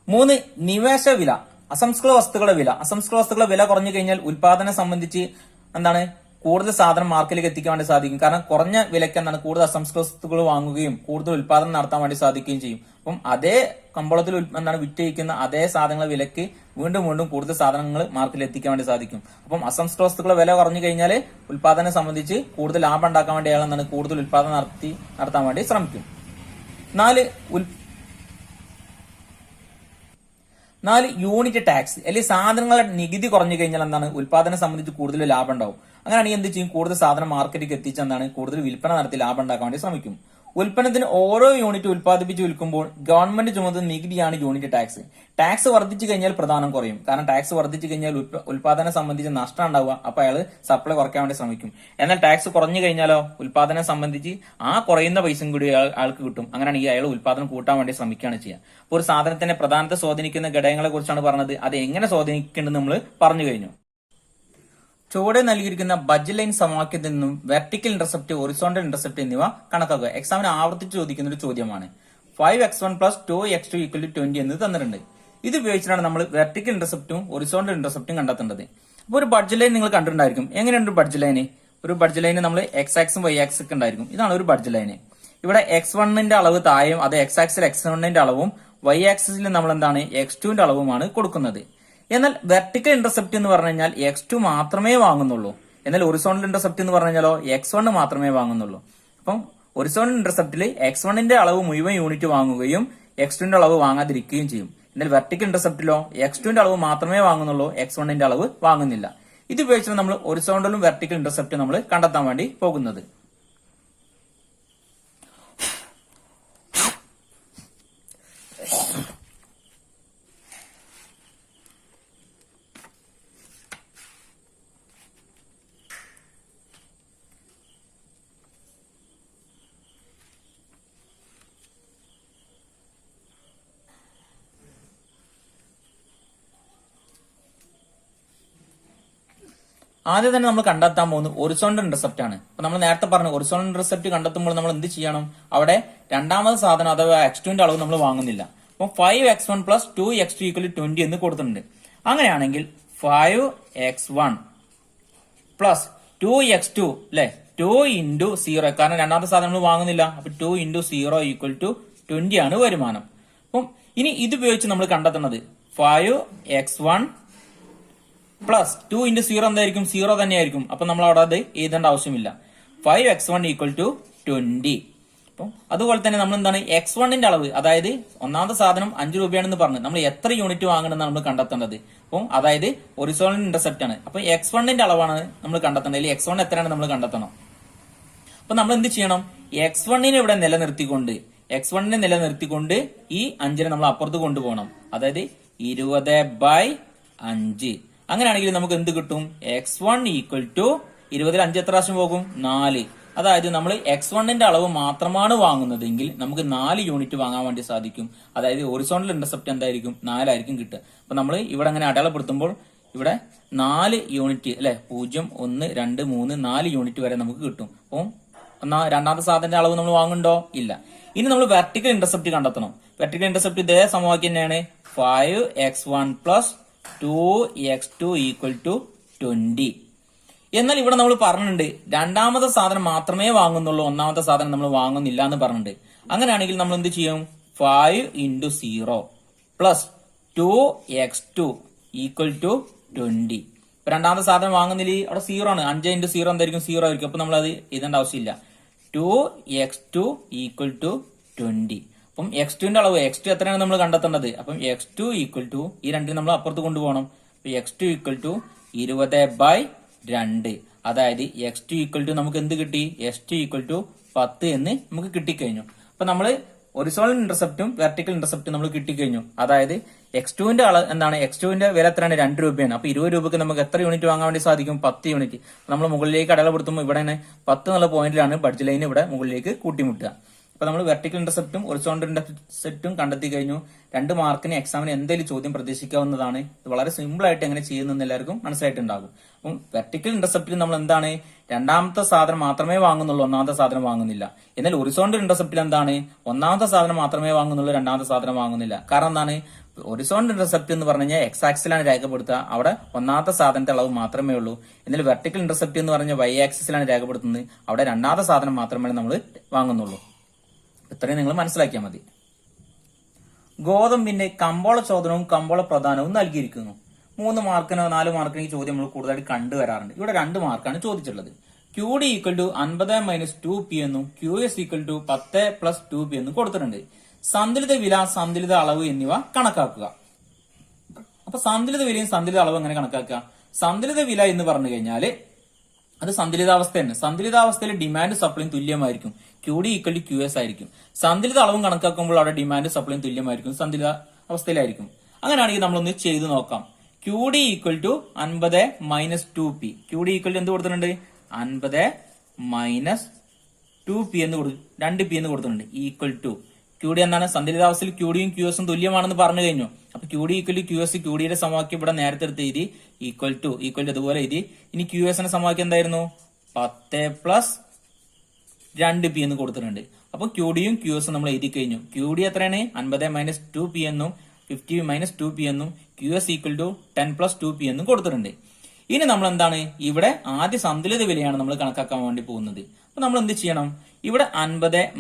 3. നിവേശ വില. അസംസ്കൃത വസ്തുക്കളുടെ വില. അസംസ്കൃത വസ്തുക്കളുടെ വില കുറഞ്ഞു കഴിഞ്ഞാൽ ഉൽപാദനം സംബന്ധിച്ച് എന്താണ്? കൂടുതൽ സാധനം മാർക്കറ്റിലേക്ക് എത്തിക്കാൻ വേണ്ടി സാധിക്കും. കാരണം കുറഞ്ഞ വിലയ്ക്ക് എന്താണ്? കൂടുതൽ അസംസ്കൃത വസ്തുക്കൾ വാങ്ങുകയും കൂടുതൽ ഉൽപാദനം നടത്താൻ വേണ്ടി സാധിക്കുകയും ചെയ്യും. അപ്പം അതേ കമ്പോളത്തിൽ എന്താണ് വിറ്റഴിക്കുന്ന അതേ സാധനങ്ങളുടെ വിലക്ക് വീണ്ടും വീണ്ടും കൂടുതൽ സാധനങ്ങൾ മാർക്കറ്റിൽ എത്തിക്കാൻ വേണ്ടി സാധിക്കും. അപ്പം അസംസ്കൃത വസ്തുക്കളുടെ വില കുറഞ്ഞു കഴിഞ്ഞാൽ ഉൽപാദനം സംബന്ധിച്ച് കൂടുതൽ ലാഭം ഉണ്ടാക്കാൻ വേണ്ടി അയാൾ എന്താണ്? കൂടുതൽ ഉൽപാദനം നടത്താൻ വേണ്ടി ശ്രമിക്കും. 4. യൂണിറ്റ് ടാക്സ്, അല്ലെങ്കിൽ സാധനങ്ങളുടെ നികുതി കുറഞ്ഞു കഴിഞ്ഞാൽ എന്താണ്? ഉൽപാദനം സംബന്ധിച്ച് കൂടുതൽ ലാഭം ഉണ്ടാവും. അങ്ങനെയാണെങ്കിൽ എന്ത് ചെയ്യും? കൂടുതൽ സാധനം മാർക്കറ്റിലേക്ക് എത്തിച്ച് എന്താണ്? കൂടുതൽ വിൽപ്പന നടത്തി ലാഭം ഉണ്ടാക്കാൻ വേണ്ടി ശ്രമിക്കും. ഉൽപ്പന്നത്തിന് ഓരോ യൂണിറ്റ് ഉൽപ്പാദിപ്പിച്ച് വിൽക്കുമ്പോൾ ഗവൺമെന്റ് ചുമത്തുന്ന നികുതിയാണ് യൂണിറ്റ് ടാക്സ്. ടാക്സ് വർദ്ധിച്ചു കഴിഞ്ഞാൽ പ്രധാനം കുറയും. കാരണം ടാക്സ് വർദ്ധിച്ചു കഴിഞ്ഞാൽ ഉൽപാദനം സംബന്ധിച്ച് നഷ്ടം ഉണ്ടാവുക. അപ്പൊ അയാൾ സപ്ലൈ കുറയ്ക്കാൻ വേണ്ടി ശ്രമിക്കും. എന്നാൽ ടാക്സ് കുറഞ്ഞു കഴിഞ്ഞാലോ ഉൽപാദനം സംബന്ധിച്ച് ആ കുറയുന്ന പൈസയും കൂടി ആൾക്ക് കിട്ടും. അങ്ങനെയാണെങ്കിൽ അയാൾ ഉൽപാദനം കൂട്ടാൻ വേണ്ടി ശ്രമിക്കുകയാണ് ചെയ്യുക. അപ്പോൾ ഒരു സാധനത്തിന്റെ പ്രധാനത്തെ സ്വാധീനിക്കുന്ന ഘടകങ്ങളെ കുറിച്ചാണ് പറഞ്ഞത്. അത് എങ്ങനെ സ്വാധീനിക്കേണ്ടത് നമ്മൾ പറഞ്ഞു കഴിഞ്ഞു. ചുവടെ നൽകിയിരിക്കുന്ന ബഡ്ജറ്റ് ലൈൻ സമവാക്യത്തിൽ നിന്നും വെർട്ടിക്കൽ ഇന്റർസെപ്റ്റ്, ഹൊറിസോണ്ടൽ ഇന്റർസെപ്റ്റ് എന്നിവ കണക്കാക്കുക. എക്സാമിന് ആവർത്തിച്ച് ചോദിക്കുന്ന ഒരു ചോദ്യമാണ്. 5x1 + 2x2 = 20 എന്ന് തന്നിട്ടുണ്ട്. ഇത് ഉപയോഗിച്ചിട്ടാണ് നമ്മൾ വെർട്ടിക്കൽ ഇന്റർസെപ്റ്റും ഹൊറിസോണ്ടൽ ഇന്റർസെപ്റ്റും കണ്ടെത്തേണ്ടത്. അപ്പോൾ ഒരു ബഡ്ജറ്റ് ലൈൻ നിങ്ങൾ കണ്ടിട്ടുണ്ടായിരിക്കും. എങ്ങനെയുണ്ട് ബഡ്ജറ്റ് ലൈന്? ഒരു ബഡ്ജറ്റ് ലൈന് നമ്മൾ x ആക്സും y ആക്സും ഒക്കെ ഉണ്ടായിരിക്കും. ഇതാണ് ഒരു ബഡ്ജറ്റ് ലൈന്. ഇവിടെ x1ന്റെ അളവ് താഴെയും അത് x ആക്സിൽ x1ന്റെ അളവും y ആക്സിൽ നമ്മൾ എന്താണ്? x2ന്റെ അളവുമാണ് കൊടുക്കുന്നത്. എന്നാൽ വെർട്ടിക്കൽ ഇന്റർസെപ്റ്റ് എന്ന് പറഞ്ഞു കഴിഞ്ഞാൽ x2 മാത്രമേ വാങ്ങുന്നുള്ളൂ. എന്നാൽ ഹൊറിസോണ്ടൽ ഇന്റർസെപ്റ്റ് എന്ന് പറഞ്ഞു കഴിഞ്ഞാലോ x1 മാത്രമേ വാങ്ങുന്നുള്ളൂ. അപ്പം ഹൊറിസോണ്ടൽ ഇന്റർസെപ്റ്റിൽ x1ന്റെ അളവ് മുഴുവൻ യൂണിറ്റ് വാങ്ങുകയും x2ന്റെ അളവ് വാങ്ങാതിരിക്കുകയും ചെയ്യും. എന്നാൽ വെർട്ടിക്കൽ ഇന്റർസെപ്റ്റിലോ x2ന്റെ അളവ് മാത്രമേ വാങ്ങുന്നുള്ളൂ, x1ന്റെ അളവ് വാങ്ങുന്നില്ല. ഇത് ഉപയോഗിച്ചാണ് നമ്മൾ ഹൊറിസോണ്ടലും വെർട്ടിക്കൽ ഇന്റർസെപ്റ്റ് നമ്മൾ കണ്ടെത്താൻ വേണ്ടി പോകുന്നത്. ആദ്യം തന്നെ നമ്മൾ കണ്ടെത്താൻ പോകുന്നത് ഹൊറിസോണ്ടൽ ഇന്റർസെപ്റ്റ് ആണ്. അപ്പൊ നമ്മൾ നേരത്തെ പറഞ്ഞു ഹൊറിസോണ്ടൽ ഇന്റർസെപ്റ്റ് കണ്ടെത്തുമ്പോൾ നമ്മൾ എന്ത് ചെയ്യണം? അവിടെ രണ്ടാമത് സാധനം അഥവാ x2ന്റെ അളവ് നമ്മൾ വാങ്ങുന്നില്ല. അപ്പൊ 5x1 + 2x2 = 20 എന്ന് കൊടുത്തിട്ടുണ്ട്. അങ്ങനെയാണെങ്കിൽ 5x1 + 2x2 അല്ലെ 2 × 0, കാരണം രണ്ടാമത്തെ സാധനം നമ്മൾ വാങ്ങുന്നില്ല. അപ്പൊ 2 × 0 = 20 ആണ് വരുമാനം. അപ്പം ഇനി ഇത് ഉപയോഗിച്ച് നമ്മൾ കണ്ടെത്തുന്നത് 5x1 പ്ലസ് 2 × 0 എന്തായിരിക്കും? 0 തന്നെയായിരിക്കും. അപ്പൊ നമ്മൾ അവിടെ അത് എഴുതേണ്ട ആവശ്യമില്ല. 5x1 = 20. അപ്പം അതുപോലെ തന്നെ നമ്മൾ എന്താണ്? x1ന്റെ അളവ്, അതായത് ഒന്നാമത്തെ സാധനം 5 രൂപയാണെന്ന് പറഞ്ഞു നമ്മൾ എത്ര യൂണിറ്റ് വാങ്ങണമെന്നാണ് നമ്മൾ കണ്ടെത്തേണ്ടത്. അപ്പം അതായത് ഹൊറിസോണ്ടൽ ഇന്റർസെപ്റ്റ് ആണ്. അപ്പൊ x1ന്റെ അളവാണ് നമ്മൾ കണ്ടെത്തേണ്ടത്. അല്ലെങ്കിൽ x1 എത്രയാണ് നമ്മൾ കണ്ടെത്തണം. അപ്പൊ നമ്മൾ എന്ത് ചെയ്യണം? x1നെ ഇവിടെ നിലനിർത്തിക്കൊണ്ട് ഈ 5നെ നമ്മൾ അപ്പുറത്ത് കൊണ്ടുപോകണം. അതായത് 20/5. അങ്ങനെയാണെങ്കിൽ നമുക്ക് എന്ത് കിട്ടും? x1 = 20ൽ 5 എത്ര പ്രാവശ്യം പോകും? 4. അതായത് നമ്മൾ x1ന്റെ അളവ് മാത്രമാണ് വാങ്ങുന്നതെങ്കിൽ നമുക്ക് 4 യൂണിറ്റ് വാങ്ങാൻ വേണ്ടി സാധിക്കും. അതായത് ഹൊറിസോണ്ടൽ ഇന്റർസെപ്റ്റ് എന്തായിരിക്കും? 4 ആയിരിക്കും കിട്ടുക. അപ്പൊ നമ്മൾ ഇവിടെ അങ്ങനെ അടയാളപ്പെടുത്തുമ്പോൾ ഇവിടെ 4 യൂണിറ്റ് അല്ലെ, 0, 1, 2, 3, 4 യൂണിറ്റ് വരെ നമുക്ക് കിട്ടും. അപ്പം രണ്ടാമത്തെ സാധനത്തിന്റെ അളവ് നമ്മൾ വാങ്ങുന്നുണ്ടോ? ഇല്ല. ഇനി നമ്മൾ വെർട്ടിക്കൽ ഇന്റർസെപ്റ്റ് കണ്ടെത്തണം. വെർട്ടിക്കൽ ഇന്റർസെപ്റ്റ് ഇതേ സമവാക്യം തന്നെയാണ്. 5x1 + 2x2 = 20. എന്നാൽ ഇവിടെ നമ്മൾ പറഞ്ഞിട്ടുണ്ട് രണ്ടാമത്തെ സാധനം മാത്രമേ വാങ്ങുന്നുള്ളൂ, ഒന്നാമത്തെ സാധനം നമ്മൾ വാങ്ങുന്നില്ല എന്ന് പറഞ്ഞിട്ടുണ്ട്. അങ്ങനെയാണെങ്കിൽ നമ്മൾ എന്ത് ചെയ്യും? 5 × 0 + 2x2 = 20. ഇപ്പൊ രണ്ടാമത്തെ സാധനം വാങ്ങുന്നില്ല, അവിടെ 0 ആണ്. 5 × 0 എന്തായിരിക്കും? 0 ആയിരിക്കും. അപ്പൊ നമ്മൾ അത് എഴുതേണ്ട ആവശ്യമില്ല. 2x2 = 20. അപ്പം x2ന്റെ അളവ്, x2 എത്രയാണ് നമ്മൾ കണ്ടെത്തേണ്ടത്? അപ്പം x2 = ഈ രണ്ടിന് നമ്മൾ അപ്പുറത്ത് കൊണ്ടുപോകണം. അപ്പൊ x2 = 20/2. അതായത് x2 = നമുക്ക് എന്ത് കിട്ടി? x2 = 10 എന്ന് നമുക്ക് കിട്ടിക്കഴിഞ്ഞു. അപ്പൊ നമ്മൾ ഹൊറിസോണ്ടൽ ഇന്റർസെപ്റ്റും വെർട്ടിക്കൽ ഇന്റർസെപ്റ്റും നമ്മൾ കിട്ടിക്കഴിഞ്ഞു. അതായത് x2ന്റെ അളവ് എന്താണ്? x2ന്റെ വില എത്രയാണ്? 2 രൂപയാണ്. അപ്പൊ 20 രൂപയ്ക്ക് നമുക്ക് എത്ര യൂണിറ്റ് വാങ്ങാൻ വേണ്ടി സാധിക്കും? 10 യൂണിറ്റ്. നമ്മൾ മുകളിലേക്ക് അടയാളപ്പെടുത്തുമ്പോൾ ഇവിടെ 10 എന്നുള്ള പോയിന്റിലാണ് ബഡ്ജറ്റ് ലൈൻ ഇവിടെ മുകളിലേക്ക് കൂട്ടിമുട്ടുക. അപ്പൊ നമ്മൾ വെർട്ടിക്കൽ ഇന്റർസെപ്റ്റും ഹൊറിസോണ്ടൽ ഇന്റർസെപ്റ്റും കണ്ടെത്തി കഴിഞ്ഞു. 2 മാർക്കിന് എക്സാമിന് എന്തെങ്കിലും ചോദ്യം പ്രതീക്ഷിക്കാവുന്നതാണ്. ഇത് വളരെ സിമ്പിൾ ആയിട്ട് എങ്ങനെ ചെയ്യുന്നെന്ന് എല്ലാവർക്കും മനസ്സിലായിട്ടുണ്ടാകും. അപ്പം വെർട്ടിക്കൽ ഇന്റർസെപ്റ്റിൽ നമ്മൾ എന്താണ്, രണ്ടാമത്തെ സാധനം മാത്രമേ വാങ്ങുന്നുള്ളൂ, ഒന്നാമത്തെ സാധനം വാങ്ങുന്നില്ല. എന്നാൽ ഹൊറിസോണ്ടൽ ഇന്റർസെപ്റ്റിൽ എന്താണ്, ഒന്നാമത്തെ സാധനം മാത്രമേ വാങ്ങുന്നുള്ളൂ, രണ്ടാമത്തെ സാധനം വാങ്ങുന്നില്ല. കാരണം എന്താണ്, ഹൊറിസോണ്ടൽ ഇന്റർസെപ്റ്റ് എന്ന് പറഞ്ഞു കഴിഞ്ഞാൽ എക്സ് ആക്സിലാണ് രേഖപ്പെടുത്തുക, അവിടെ ഒന്നാമത്തെ സാധനത്തെ അളവ് മാത്രമേ ഉള്ളൂ. എന്നാൽ വെർട്ടിക്കൽ ഇന്റർസെപ്റ്റ് എന്ന് പറഞ്ഞാൽ വൈ ആക്സിസിലാണ് രേഖപ്പെടുത്തുന്നത്, അവിടെ രണ്ടാമത്തെ സാധനം മാത്രമേ നമ്മൾ വാങ്ങുന്നുള്ളൂ. ഇത്രയും നിങ്ങൾ മനസ്സിലാക്കിയാൽ മതി. ഗോതമ്പിന്റെ കമ്പോള ചോദനവും കമ്പോള പ്രധാനവും നൽകിയിരിക്കുന്നു. 3 മാർക്കിനോ 4 മാർക്കിനോ ഈ ചോദ്യം നമ്മൾ കൂടുതലായിട്ട് കണ്ടുവരാറുണ്ട്. ഇവിടെ 2 മാർക്കാണ് ചോദിച്ചിട്ടുള്ളത്. Q D equal to 50 - 2p എന്നും Q S equal to 10 + 2p എന്നും കൊടുത്തിട്ടുണ്ട്. സന്തുലിത വില, സന്തുലിത അളവ് എന്നിവ കണക്കാക്കുക. അപ്പൊ സന്തുലിത വിലയും സന്തുലിത അളവും എങ്ങനെ കണക്കാക്കുക? സന്തുലിത വില എന്ന് പറഞ്ഞു കഴിഞ്ഞാല് അത് സന്തുലിതാവസ്ഥയാണ്. സന്തുലിതാവസ്ഥയിൽ ഡിമാൻഡ് സപ്ലൈയും തുല്യമായിരിക്കും. Q D equal to Q S ആയിരിക്കും. സന്തുലിത അളവും കണക്കാക്കുമ്പോൾ അവിടെ ഡിമാൻഡ് സപ്ലൈയും തുല്യമായിരിക്കും, സന്തുലിത അവസ്ഥയിലായിരിക്കും. അങ്ങനെയാണെങ്കിൽ നമ്മളൊന്ന് ചെയ്തു നോക്കാം. Q D equal to 50 - 2p. Q D equal to എന്ത് കൊടുത്തിട്ടുണ്ട്? 50 - 2p എന്ന് 2p എന്ന് കൊടുത്തിട്ടുണ്ട്. ഈക്വൽ ടു ക്യൂ ഡി എന്താണ്? സന്തുലിതാവസ്ഥയിൽ ക്യൂ ഡിയും ക്യൂ എസും തുല്യമാണെന്ന് പറഞ്ഞു കഴിഞ്ഞു. അപ്പൊ Q D equal to Q S, Q ഡിയുടെ സമവാക്യം ഇവിടെ നേരത്തെ എടുത്ത് എഴുതി, ഈക്വൽ ടു ഇതുപോലെ എഴുതി. ഇനി ക്യൂ എസിന്റെ സമവാക്യം എന്തായിരുന്നു? 10 + 2p എന്ന് കൊടുത്തിട്ടുണ്ട്. അപ്പൊ ക്യൂ ഡിയും ക്യൂ എസും നമ്മൾ എഴുതി കഴിഞ്ഞു. ക്യൂ ഡി എത്രയാണ്? 50 - 2p എന്നും 50 - 2p എന്നും Q S equal to 10 + 2p എന്നും കൊടുത്തിട്ടുണ്ട്. ഇനി നമ്മൾ എന്താണ്, ഇവിടെ ആദ്യ സന്തുലിത വിലയാണ് നമ്മൾ കണക്കാക്കാൻ വേണ്ടി പോകുന്നത്. അപ്പൊ നമ്മൾ എന്ത് ചെയ്യണം? ഇവിടെ 50 -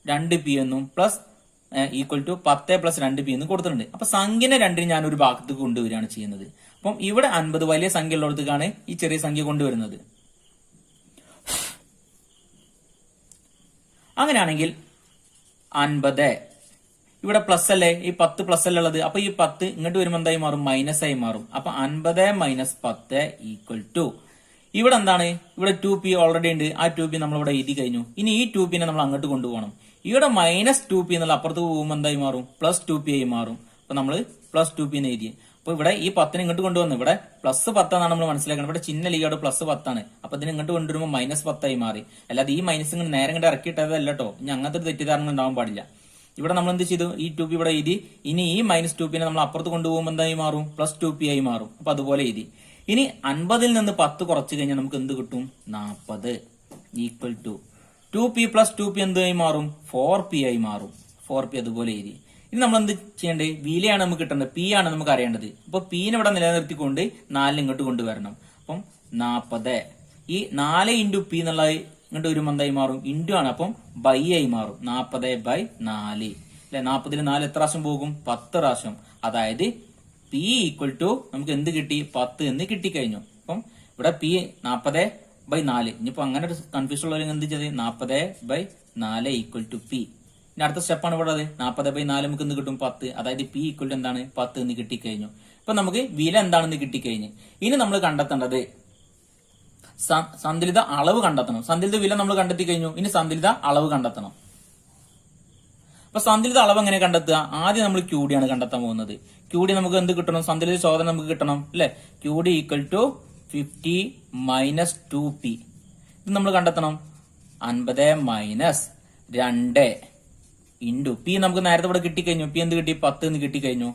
2p എന്നും പ്ലസ് ഈക്വൽ ടു 10 + 2p എന്ന് കൊടുത്തിട്ടുണ്ട്. അപ്പൊ സംഖ്യനെ രണ്ടിന് ഞാൻ ഒരു ഭാഗത്ത് കൊണ്ടുവരികയാണ് ചെയ്യുന്നത്. അപ്പം ഇവിടെ 50 വലിയ സംഖ്യ ഉള്ളിടത്തേക്കാണ് ഈ ചെറിയ സംഖ്യ കൊണ്ടുവരുന്നത്. അങ്ങനെയാണെങ്കിൽ 50 ഇവിടെ പ്ലസ് അല്ലേ, ഈ 10 പ്ലസ് അല്ലേ ഉള്ളത്. അപ്പൊ ഈ 10 ഇങ്ങോട്ട് വരുമ്പോൾ എന്തായി മാറും? മൈനസ് ആയി മാറും. അപ്പൊ 50 - 10 ഈക്വൽ ടു ഇവിടെ എന്താണ്? ഇവിടെ 2p ഓൾറെഡി ഉണ്ട്. ആ 2p നമ്മൾ ഇവിടെ എഴുതി കഴിഞ്ഞു. ഇനി ഈ 2p നമ്മൾ അങ്ങോട്ട് കൊണ്ടുപോകണം. ഇവിടെ -2p എന്നുള്ള അപ്പുറത്ത് പോകുമ്പോൾ എന്തായി മാറും? +2p ആയി മാറും. അപ്പൊ നമ്മൾ +2p എന്ന് എഴുതി. അപ്പൊ ഇവിടെ ഈ 10 ഇങ്ങോട്ട് കൊണ്ടുവന്നു. ഇവിടെ +10 എന്നാണ് നമ്മൾ മനസ്സിലാക്കുന്നത്. ഇവിടെ ചിഹ്ന ലീഗോടെ +10 ആണ്. അപ്പൊ ഇതിന് ഇങ്ങോട്ട് കൊണ്ടുവരുമ്പോൾ -10 ആയി മാറി. അല്ലാതെ ഈ മൈനസ് ഇങ്ങനെ നേരെ ഇങ്ങോട്ട് ഇറക്കിയിട്ടതല്ല കേട്ടോ. ഇനി അങ്ങനത്തെ ഒരു തെറ്റിദ്ധാരണ ഉണ്ടാവാൻ പാടില്ല. ഇവിടെ നമ്മൾ എന്ത് ചെയ്തു? ഈ 2p ഇവിടെ എഴുതി. ഇനി ഈ -2p നമ്മൾ അപ്പുറത്ത് കൊണ്ടുപോകുമ്പോൾ എന്തായി മാറും? +2p ആയി മാറും. അപ്പൊ അതുപോലെ എഴുതി. ഇനി 50 നിന്ന് 10 കുറച്ച് കഴിഞ്ഞാൽ നമുക്ക് എന്ത് കിട്ടും? 40 ഈക്വൽ ടു 2p + 2p എന്തായി മാറും? 4p ആയി മാറും. 4p അതുപോലെ എഴുതി. ഇനി നമ്മൾ എന്ത് ചെയ്യേണ്ടത്? വിലയാണ് നമുക്ക് കിട്ടേണ്ടത്, p ആണ് നമുക്ക് അറിയേണ്ടത്. അപ്പൊ p നെ ഇവിടെ നിലനിർത്തിക്കൊണ്ട് 4 ഇങ്ങോട്ട് കൊണ്ടുവരണം. അപ്പം 40 ഈ 4 × p എന്നുള്ള ഇങ്ങോട്ട് വരുമ്പോൾ എന്തായി മാറും? ഇൻഡു ആണ്. അപ്പം ബൈ ആയി മാറും. 40/4 അല്ലെ. 40 4 എത്ര പ്രാവശ്യം പോകും? 10 പ്രാവശ്യം. അതായത് p ഈക്വൽ ടു നമുക്ക് എന്ത് കിട്ടി? 10 എന്ന് കിട്ടിക്കഴിഞ്ഞു. അപ്പം ഇവിടെ p 40/4. ഇനിയിപ്പോ അങ്ങനെ ഒരു കൺഫ്യൂഷൻ ഉള്ളവർ എന്ത് ചെയ്ത്? 40/4 ഈക്വൽ ടു p. ഇനി അടുത്ത സ്റ്റെപ്പാണ് ഇവിടെ ഉള്ളത്. 40/4 നമുക്ക് എന്ത് കിട്ടും? 10. അതായത് p ഈക്വൽ ടു എന്താണ്? 10 എന്ന് കിട്ടിക്കഴിഞ്ഞു. ഇപ്പൊ നമുക്ക് വില എന്താണെന്ന് കിട്ടിക്കഴിഞ്ഞു. ഇനി നമ്മൾ കണ്ടെത്തേണ്ടത് സന്തുലിത അളവ് കണ്ടെത്തണം. സന്തുലിത വില നമ്മൾ കണ്ടെത്തി കഴിഞ്ഞു. ഇനി സന്തുലിത അളവ് കണ്ടെത്തണം. അപ്പൊ സന്തുലിത അളവ് എങ്ങനെ കണ്ടെത്തുക? ആദ്യം നമ്മൾ ക്യൂ ഡി ആണ് കണ്ടെത്താൻ പോകുന്നത്. ക്യൂ ഡി നമുക്ക് എന്ത് കിട്ടണം? സന്തുലിത ചോദന നമുക്ക് കിട്ടണം അല്ലെ. Q D equal to 50 - 2p. ഇത് നമ്മൾ കണ്ടെത്തണം. 50 - 2 ഇൻഡു p നമുക്ക് നേരത്തെ ഇവിടെ കിട്ടിക്കഴിഞ്ഞു. p എന്ത് കിട്ടി? 10 എന്ന് കിട്ടിക്കഴിഞ്ഞു.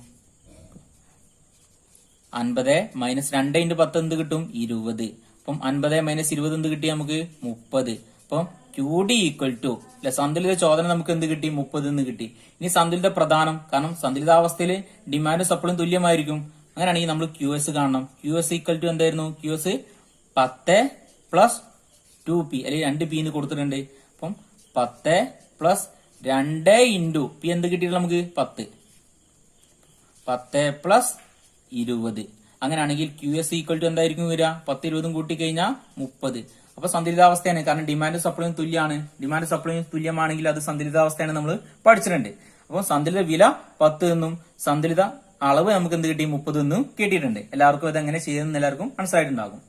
50 - 2 × 10 എന്ത് കിട്ടും? 20. അപ്പം 50 - 20 എന്ത് കിട്ടി? നമുക്ക് 30. അപ്പം ക്യൂ ഡി ഈക്വൽ ടു അല്ലെ സന്തുലിത ചോദന നമുക്ക് എന്ത് കിട്ടി? 30 എന്ന് കിട്ടി. ഇനി സന്തുലിത പ്രധാനം, കാരണം സന്തുലിതാവസ്ഥയിൽ ഡിമാൻഡ് സപ്ലൈയും തുല്യമായിരിക്കും. അങ്ങനെയാണെങ്കിൽ നമ്മൾ ക്യൂ എസ് കാണണം. ക്യൂ എസ് ഈക്വൽ ടു എന്തായിരുന്നു? ക്യൂ എസ് 10 + 2p അല്ലെങ്കിൽ 2p എന്ന് കൊടുത്തിട്ടുണ്ട്. അപ്പം 10 + 2 ഇൻഡു p എന്ത് കിട്ടിയിട്ട് നമുക്ക്? 10. 10 + 20. അങ്ങനെയാണെങ്കിൽ ക്യൂ എസ് ഈക്വൽ ടു എന്തായിരിക്കും വരിക? 10 20 കൂട്ടി കഴിഞ്ഞാൽ 30. അപ്പൊ സന്തുലിതാവസ്ഥയാണ്. കാരണം ഡിമാൻഡ് സപ്ലൈയും തുല്യമാണ്. ഡിമാൻഡ് സപ്ലൈയും തുല്യമാണെങ്കിൽ അത് സന്തുലിതാവസ്ഥയാണ് നമ്മൾ പഠിച്ചിട്ടുണ്ട്. അപ്പൊ സന്തുലിത വില 10 എന്നും സന്തുലിത അളവ് നമുക്ക് എന്ത് കിട്ടി? 30 എന്നും കിട്ടിയിട്ടുണ്ട്. എല്ലാവർക്കും ഇത് എങ്ങനെ ചെയ്യുമെന്ന് എല്ലാവർക്കും മനസ്സിലായിട്ടുണ്ടാകും.